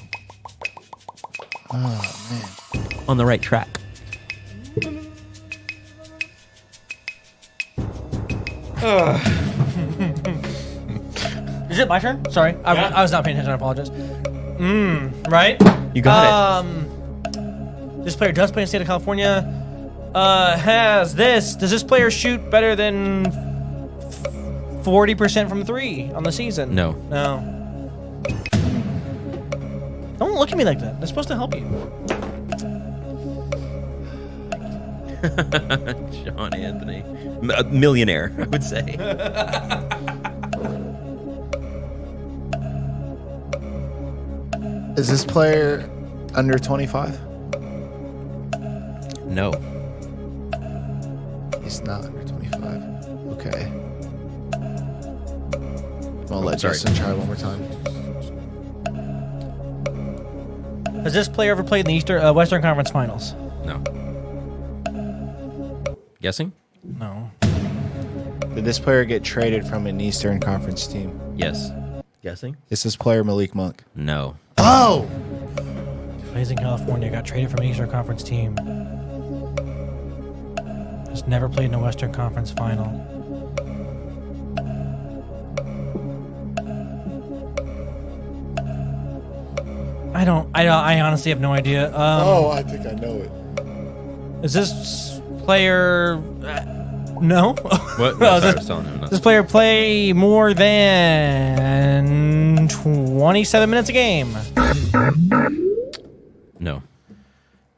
Oh, man. On the right track. Is it my turn? Sorry. I was not paying attention. I apologize. Right? You got This player does play in the state of California. Does this player shoot better than 40% from 3 on the season? No. No. Don't look at me like that. That's supposed to help you. it. John Anthony. Millionaire, I would say. Is this player under 25? No. He's not under 25. Okay. I'll let Sorry. Justin try one more time. Has this player ever played in the Western Conference Finals? No. Guessing? No. Did this player get traded from an Eastern Conference team? Yes. Guessing? Is this player Malik Monk? No. Oh! Plays in California. Got traded from an Eastern Conference team. Has never played in a Western Conference Final. I honestly have no idea. I think I know it. Is this player... no? What? No, sorry, I was telling him Does nothing. this player play more than 27 minutes a game? No.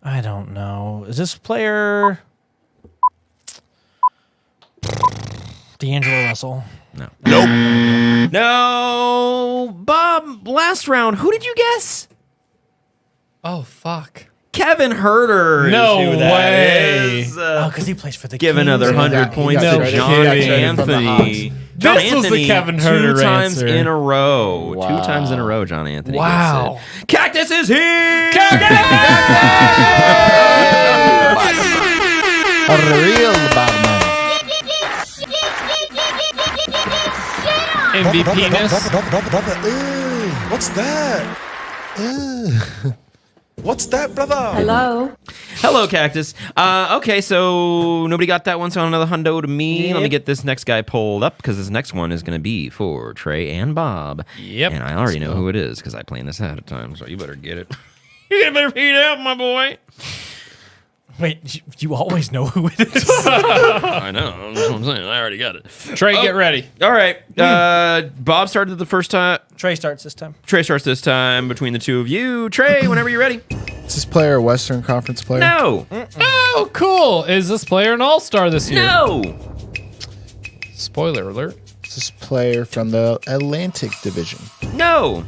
I don't know. Is this player... D'Angelo Russell? No. Nope. No. Bob, last round, who did you guess? Oh, fuck. Kevin Herter. No is who that way. is. Oh, because he plays for the Give Kings. another He 100 got points traded. to No John kidding. From the Anthony. Hawks. John This was the Anthony, Kevin Herter 2 times answer. in a row. Wow. 2 times in a row, John Anthony. Wow. gets it. Cactus is here. A real bad man. MVP-ness. What's that? What's that, brother? Hello. Hello, Cactus. Okay, so nobody got that one, so another hundo to me. Let me get this next guy pulled up, because this next one is going to be for Trey and Bob. Yep. And I already know who it is, because I planned this ahead of time, so you better get it. You better feed out, my boy. Wait, you always know who it is? I know. That's what I'm saying. I already got it. Trey, get ready. All right. Bob started the first time. Trey starts this time. Trey starts this time between the two of you. Trey, whenever you're ready. Is this player a Western Conference player? No. Oh, cool. Is this player an all-star this year? No. Spoiler alert. Is this player from the Atlantic Division? No.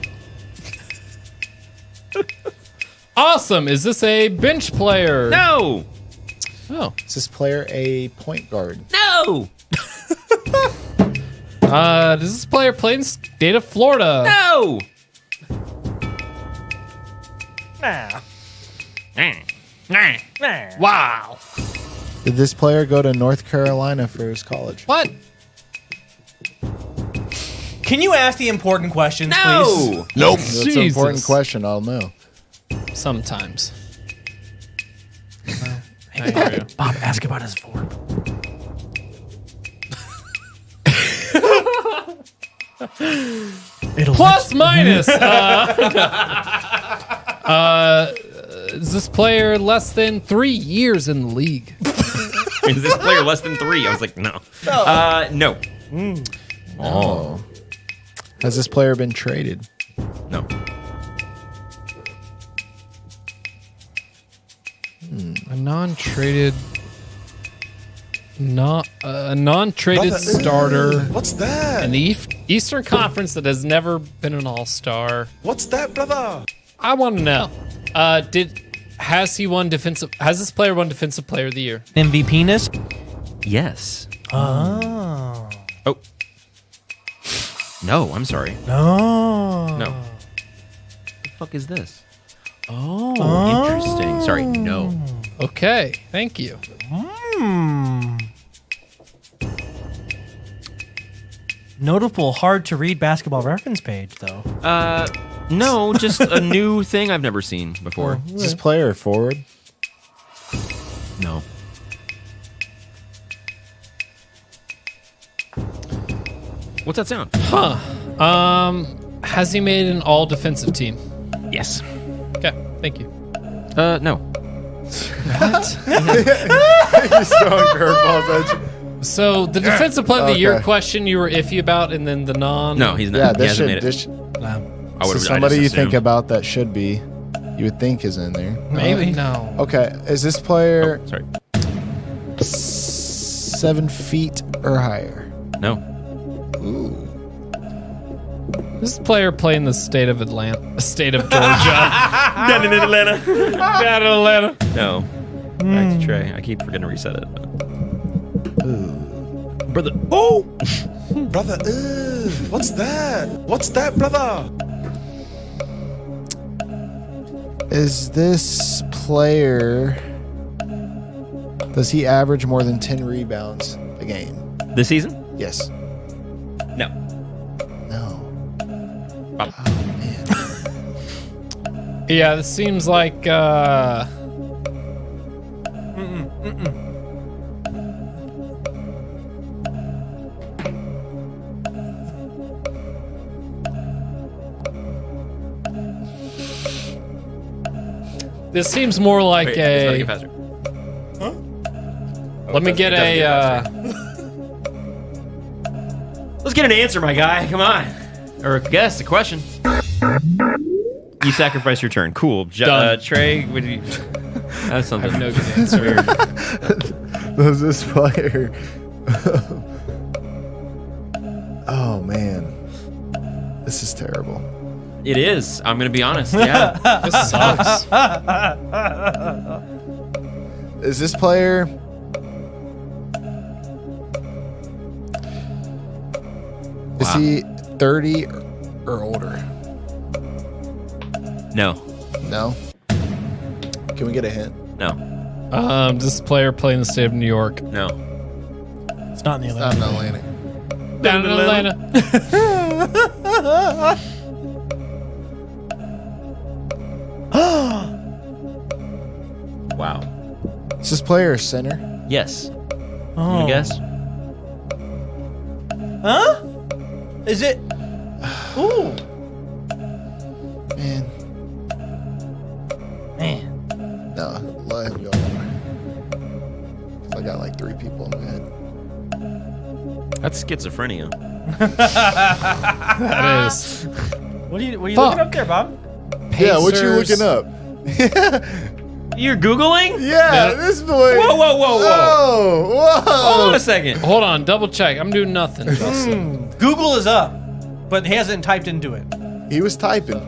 Awesome. Is this a bench player? No. Oh. Is this player a point guard? No. Does this player play in the state of Florida? No. Nah. Wow. Did this player go to North Carolina for his college? What? Can you ask the important questions, please? No. Nope. That's an important Jesus. question. I'll know. Sometimes. Hey, Bob, ask about his form. Plus minus. Is this player less than 3 years in the league? Is this player less than 3? I was like, no. No. Oh. Has this player been traded? No. A non-traded starter What's that? in the Eastern Conference that has never been an All-Star. What's that, brother? I want to know. Has this player won Defensive Player of the Year? MVP-ness? Yes. Oh. Oh. No, I'm sorry. No. No. What the fuck is this? Oh, interesting. Sorry, no. Okay, thank you. Notable, hard to read basketball reference page, though. No, just a new thing I've never seen before. Is this player a forward? No. What's that sound? Has he made an all-defensive team? Yes. Okay, thank you. No. What? He's throwing curveballs at you. So the Defensive Player of the Year Okay. question you were iffy about, and then the non. No, he's not. Yeah, he this hasn't made should. it. This should I would've- so I somebody just you think assumed. about that should be, you would think is in there. Maybe no. Okay, is this player Oh, sorry. 7 feet or higher? No. This player play in the state of state of Georgia. Down in Atlanta. Down in Atlanta. No. Back to Trey. I keep forgetting to reset it. Brother. Oh! Brother, what's that? What's that, brother? Is this player, does he average more than 10 rebounds a game? This season? Yes. No. No. Bob. Yeah, this seems like. This seems more like Wait, it's gotta a. get faster. Let me get it does a. Let's get an answer, my guy. Come on. Or a guess, a question. You sacrifice your turn. Cool. Done. Trey, would you... That's I something. have no good answer. Does this player, oh man, this is terrible. It is. I'm going to be honest. Yeah. This sucks. Is this player, is Wow. he 30 or older? No. No. Can we get a hint? No. This player play in the state of New York. No. It's not in the Not Atlantic. in Atlantic. Down in Atlanta. Wow. Is this player a center? Yes. You Oh. want to guess? Huh? Is it? Ooh. Man, Man. no. Let him go. I got like 3 people in my head. That's schizophrenia. That is. What are you Fuck. looking up there, Bob? Yeah, what you Pacers. looking up? You're Googling? Yeah, No. this boy. Whoa, whoa, whoa, whoa. Whoa, whoa. Hold on a second. Hold on, double check. I'm doing nothing. Justin. Google is up, but he hasn't typed into it. He was typing.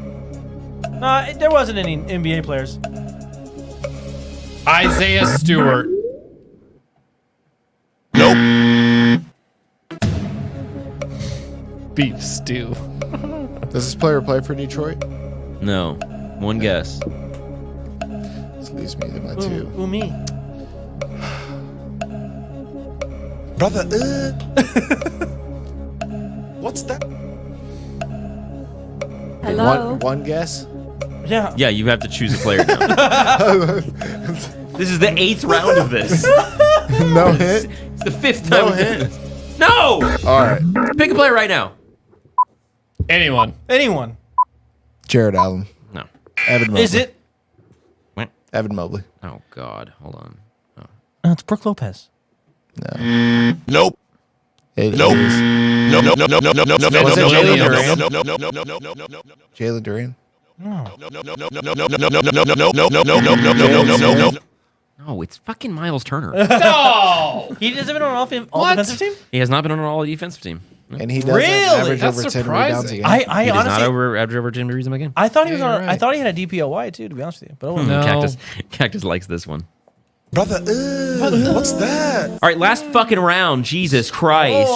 There wasn't any NBA players. Isaiah Stewart. Beef stew. Does this player play for Detroit? No. One guess. This leaves me to my 2. Ooh, me. Brother, what's that? Hello? One guess? Yeah. Yeah, you have to choose a player now. This is the 8th round of this. No hint? It's the 5th No time. we've done hint? this. No! All right. Pick a player right now. Anyone. Anyone. Jared Allen. No. Evan Mobley. Is it? Evan Mobley. Oh, God. Hold on. No, it's Brooke Lopez. Nope. It Nope. is No. Was it Jalen Duran? No. Jalen Duran. No, it's fucking Miles Turner. He hasn't been on an all defensive team? He has not been on an all-defensive team. And he doesn't Really? average That's over 10 surprising. rebounds a game. I He does not honestly, average over 10 rebounds a game. I thought he was Yeah, on. you're I right. thought he had a DPOY too, to be honest with you. But No. Cactus likes this one. Brother, what's that? All right, last fucking round. Jesus Christ.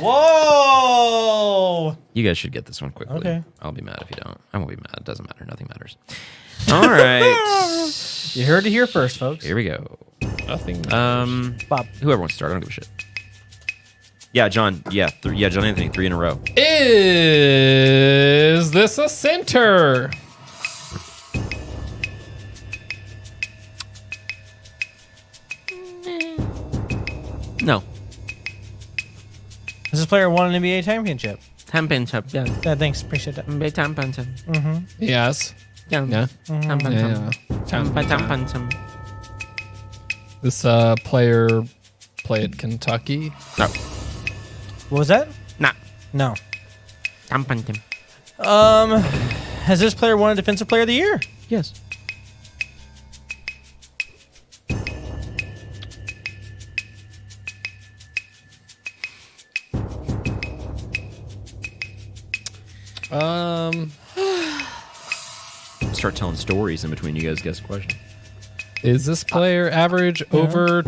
Whoa! You guys should get this one quickly. Okay. I'll be mad if you don't. I won't be mad. It doesn't matter. Nothing matters. All right. You heard it here first, folks. Here we go. Nothing. Bob. Whoever wants to start, I don't give a shit. Yeah, John. Yeah, John Anthony. 3 in a row. Is this a center? No. Has this player won an NBA championship? Championship. Yeah. Thanks, appreciate that. Championship. Yes. Yeah. Yeah. Championship. Yeah. This player played Kentucky. No. What was that? Nah. No. Championship. Has this player won a Defensive Player of the Year? Yes. Start telling stories in between you guys guess the question. Is this player average over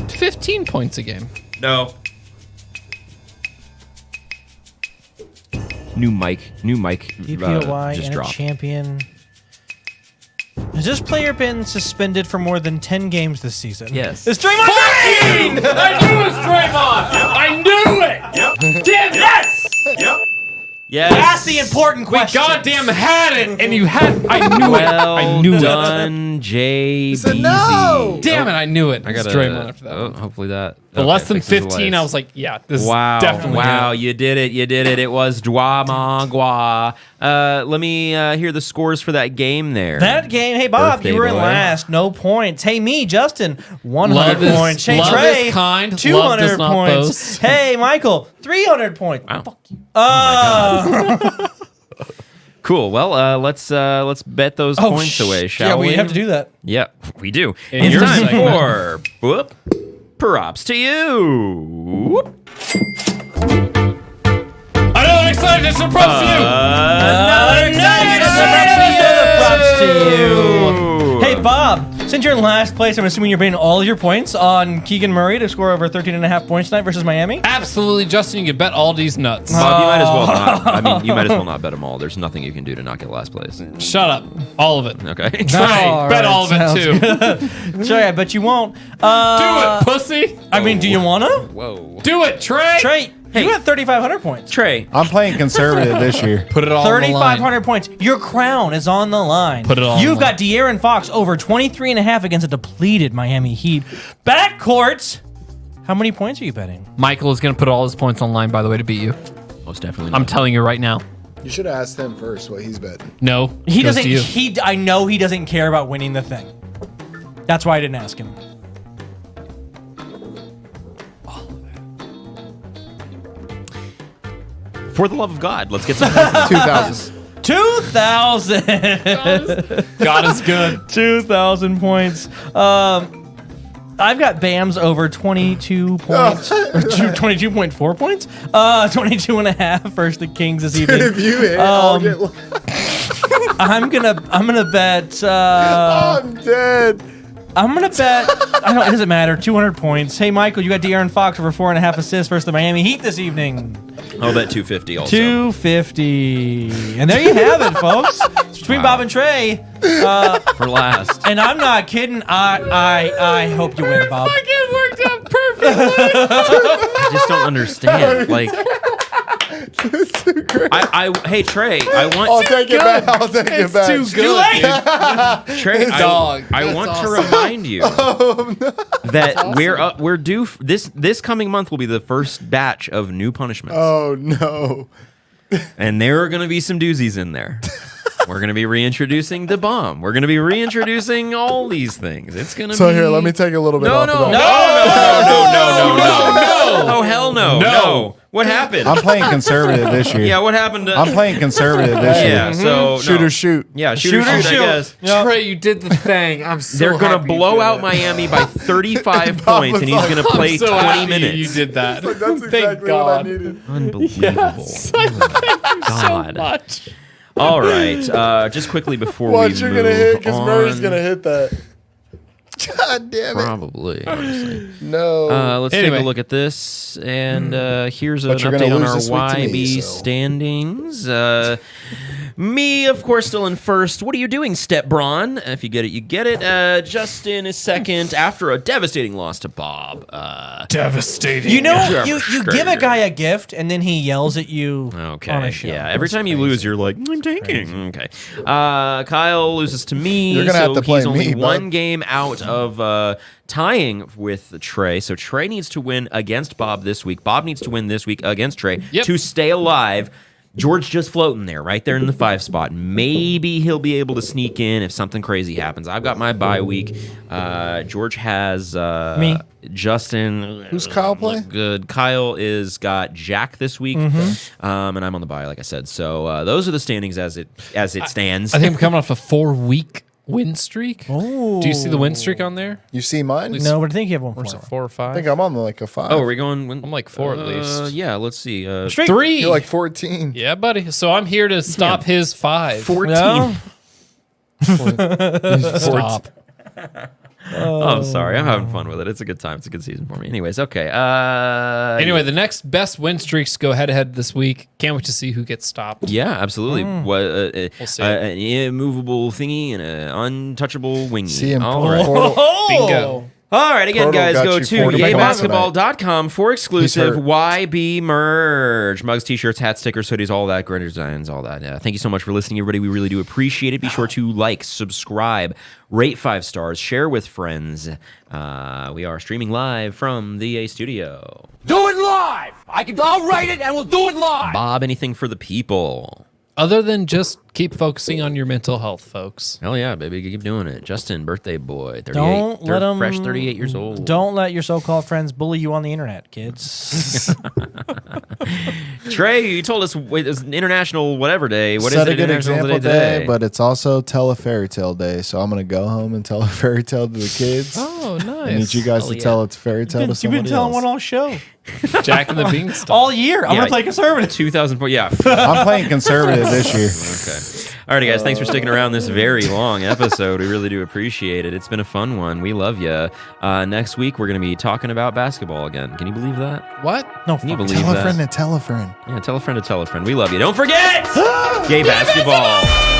15 points a game? No. New mic. DPOY just and dropped. a champion. Has this player been suspended for more than 10 games this season? Yes. It's Draymond Green! I knew it was Draymond! I knew it! Damn it! Yes! Yes. That's the important We question. goddamn had it, and you had. I knew it. I Well knew it. done, JBZ. no! Damn it! I knew it. I It's got Draymond after that. Oh, hopefully that. The okay, less than fixes the 15, I lights. was like, yeah, this Wow. is definitely Wow, it. you did it. It was Dwamagwa. Let me hear the scores for that game there. That game, hey Bob, Birthday you were in boy. last, no points. Hey me, Justin, 100 Love is- points. Hey love Trey, is kind, love 200 does not points. boast. Hey Michael, 300 points. Wow. Fuck you. Cool. Well, let's bet those points away, shall we? Yeah, we have to do that. Yep, we do. In It's your time segment. for whoop, props to you. Another exciting edition of Props to You. Another props to you. Hey Bob, since you're in last place, I'm assuming you're betting all your points on Keegan Murray to score over 13.5 points tonight versus Miami. Absolutely, Justin. You can bet all these nuts. Bob, you might as well not. I mean, you might as well not bet them all. There's nothing you can do to not get last place. Shut up. All of it. Okay. Trey, All bet right, all of it too. Sorry, I bet you won't. Do it, pussy. I mean, do you wanna? Whoa. Do it, Trey. Trey, you got 3,500 points. Trey. I'm playing conservative this year. Put it all on the line. 3,500 points. Your crown is on the line. Put it all on You've the got De'Aaron Fox over 23.5 against a depleted Miami Heat. Backcourt. How many points are you betting? Michael is going to put all his points on line, by the way, to beat you. Most definitely. I'm Not. telling you right now. You should have asked him first what he's betting. No. He goes doesn't. to you. I know he doesn't care about winning the thing. That's why I didn't ask him. For the love of God, let's get some. 2,000. 2,000. God is good. 2,000 points. I've got Bams over 22 points. Or 22.4 points? 22 and a half versus the Kings this evening. If you hit, I'll get. I'm gonna bet. I'm dead. I'm gonna bet. I don't. It doesn't matter. 200 points. Hey, Michael, you got De'Aaron Fox over 4.5 assists versus the Miami Heat this evening. I'll bet 250 also. 250. And there you have it, folks. It's between Bob and Trey. For last. And I'm not kidding. I hope you win, Bob. It worked out perfectly. I just don't understand. Like, hey Trey, I'll take it back. I'll take it back. Too good. Trey, Dog. I That's want to awesome. remind you that we're due. This coming month will be the first batch of new punishments, Oh no. and there are going to be some doozies in there. We're going to be reintroducing the bomb. We're going to be reintroducing all these things. It's going to be... So here, let me take a little bit No, off no, the no, bomb. no. Oh, hell no. No. What happened? I'm playing conservative this year. Yeah, what happened to... I'm playing conservative this year. Yeah, so... Shoot no. or shoot. Yeah, shoot or shoot, I guess. Trey, you did the thing. I'm so They're going to happy you blow did out it. Miami by 35 points, and he's going to play I'm so 20 happy minutes. You did that. That's Thank exactly God. what I needed. Unbelievable. So God. much. All right. Just quickly before Watch, we you're move gonna hit because Murray's on- gonna hit that. God damn it! Probably, honestly. No. Let's take Anyway. a look at this, and here's an But you're gonna update on lose our this week to me, YB so. standings. Me, of course, still in first. What are you doing, Step Braun? If you get it, you get it. Justin is second after a devastating loss to Bob. Devastating. You know, Yeah. you give a guy a gift and then he yells at you Okay. on a show. Yeah. Every time you lose, you're like, I'm tanking. Okay. Kyle loses to me. You're gonna have to play he's only me, bud. one game out of tying with Trey. So Trey needs to win against Bob this week. Bob needs to win this week against Trey to stay alive. George just floating there, right there in the 5 spot. Maybe he'll be able to sneak in if something crazy happens. I've got my bye week. George has Me. Justin. Who's Kyle play? Good. Kyle is got Jack this week, and I'm on the bye, like I said. So those are the standings as it stands. I think I'm coming off a 4-week win streak. Oh. Do you see the win streak on there? You see mine? No, but I think you have one Or is for it 4 or I 5? think I'm on like a 5. Oh, are we going? I'm like 4 at least. Yeah, let's see. Streak. 3. You're like 14. Yeah, buddy. So I'm here to stop his 5. 14. No? Stop. Oh, sorry. I'm having fun with it. It's a good time. It's a good season for me. Anyways, okay. Anyway, the next best win streaks go head to head this week. Can't wait to see who gets stopped. Yeah, absolutely. What, We'll see. an immovable thingy and an untouchable wingy. See him. All right. Bingo. All right, again, Proto guys, got go you to 40 points yaybasketball.com for exclusive He's hurt. YB merch. Mugs, t-shirts, hats, stickers, hoodies, all that, great designs, all that. Thank you so much for listening, everybody. We really do appreciate it. Be sure to like, subscribe, rate 5 stars, share with friends. We are streaming live from the A Studio. Do it live! I'll write it and we'll do it live! Bob, anything for the people? Other than just keep focusing on your mental health, folks. Hell yeah, baby. Keep doing it. Justin, birthday boy. 38. Don't let him. Fresh 38 years old. Don't let your so-called friends bully you on the internet, kids. Trey, you told us it's International whatever day. What is Set it? a good International example today? day, but it's also tell a fairy tale day. So I'm gonna go home and tell a fairy tale to the kids. Oh, I need nice. you guys to yeah. tell a fairy tale to You've somebody been telling else. one all show. Jack and the Beanstalk. All year. I'm Yeah. going to play conservative. 2004. Yeah. I'm playing conservative this year. Okay. All right, guys. Thanks for sticking around this very long episode. We really do appreciate it. It's been a fun one. We love you. Next week, we're going to be talking about basketball again. Can you believe that? What? No, Can you fuck. believe Tell a that? friend to tell a friend. Yeah, tell a friend to tell a friend. We love you. Don't forget! Gay basketball.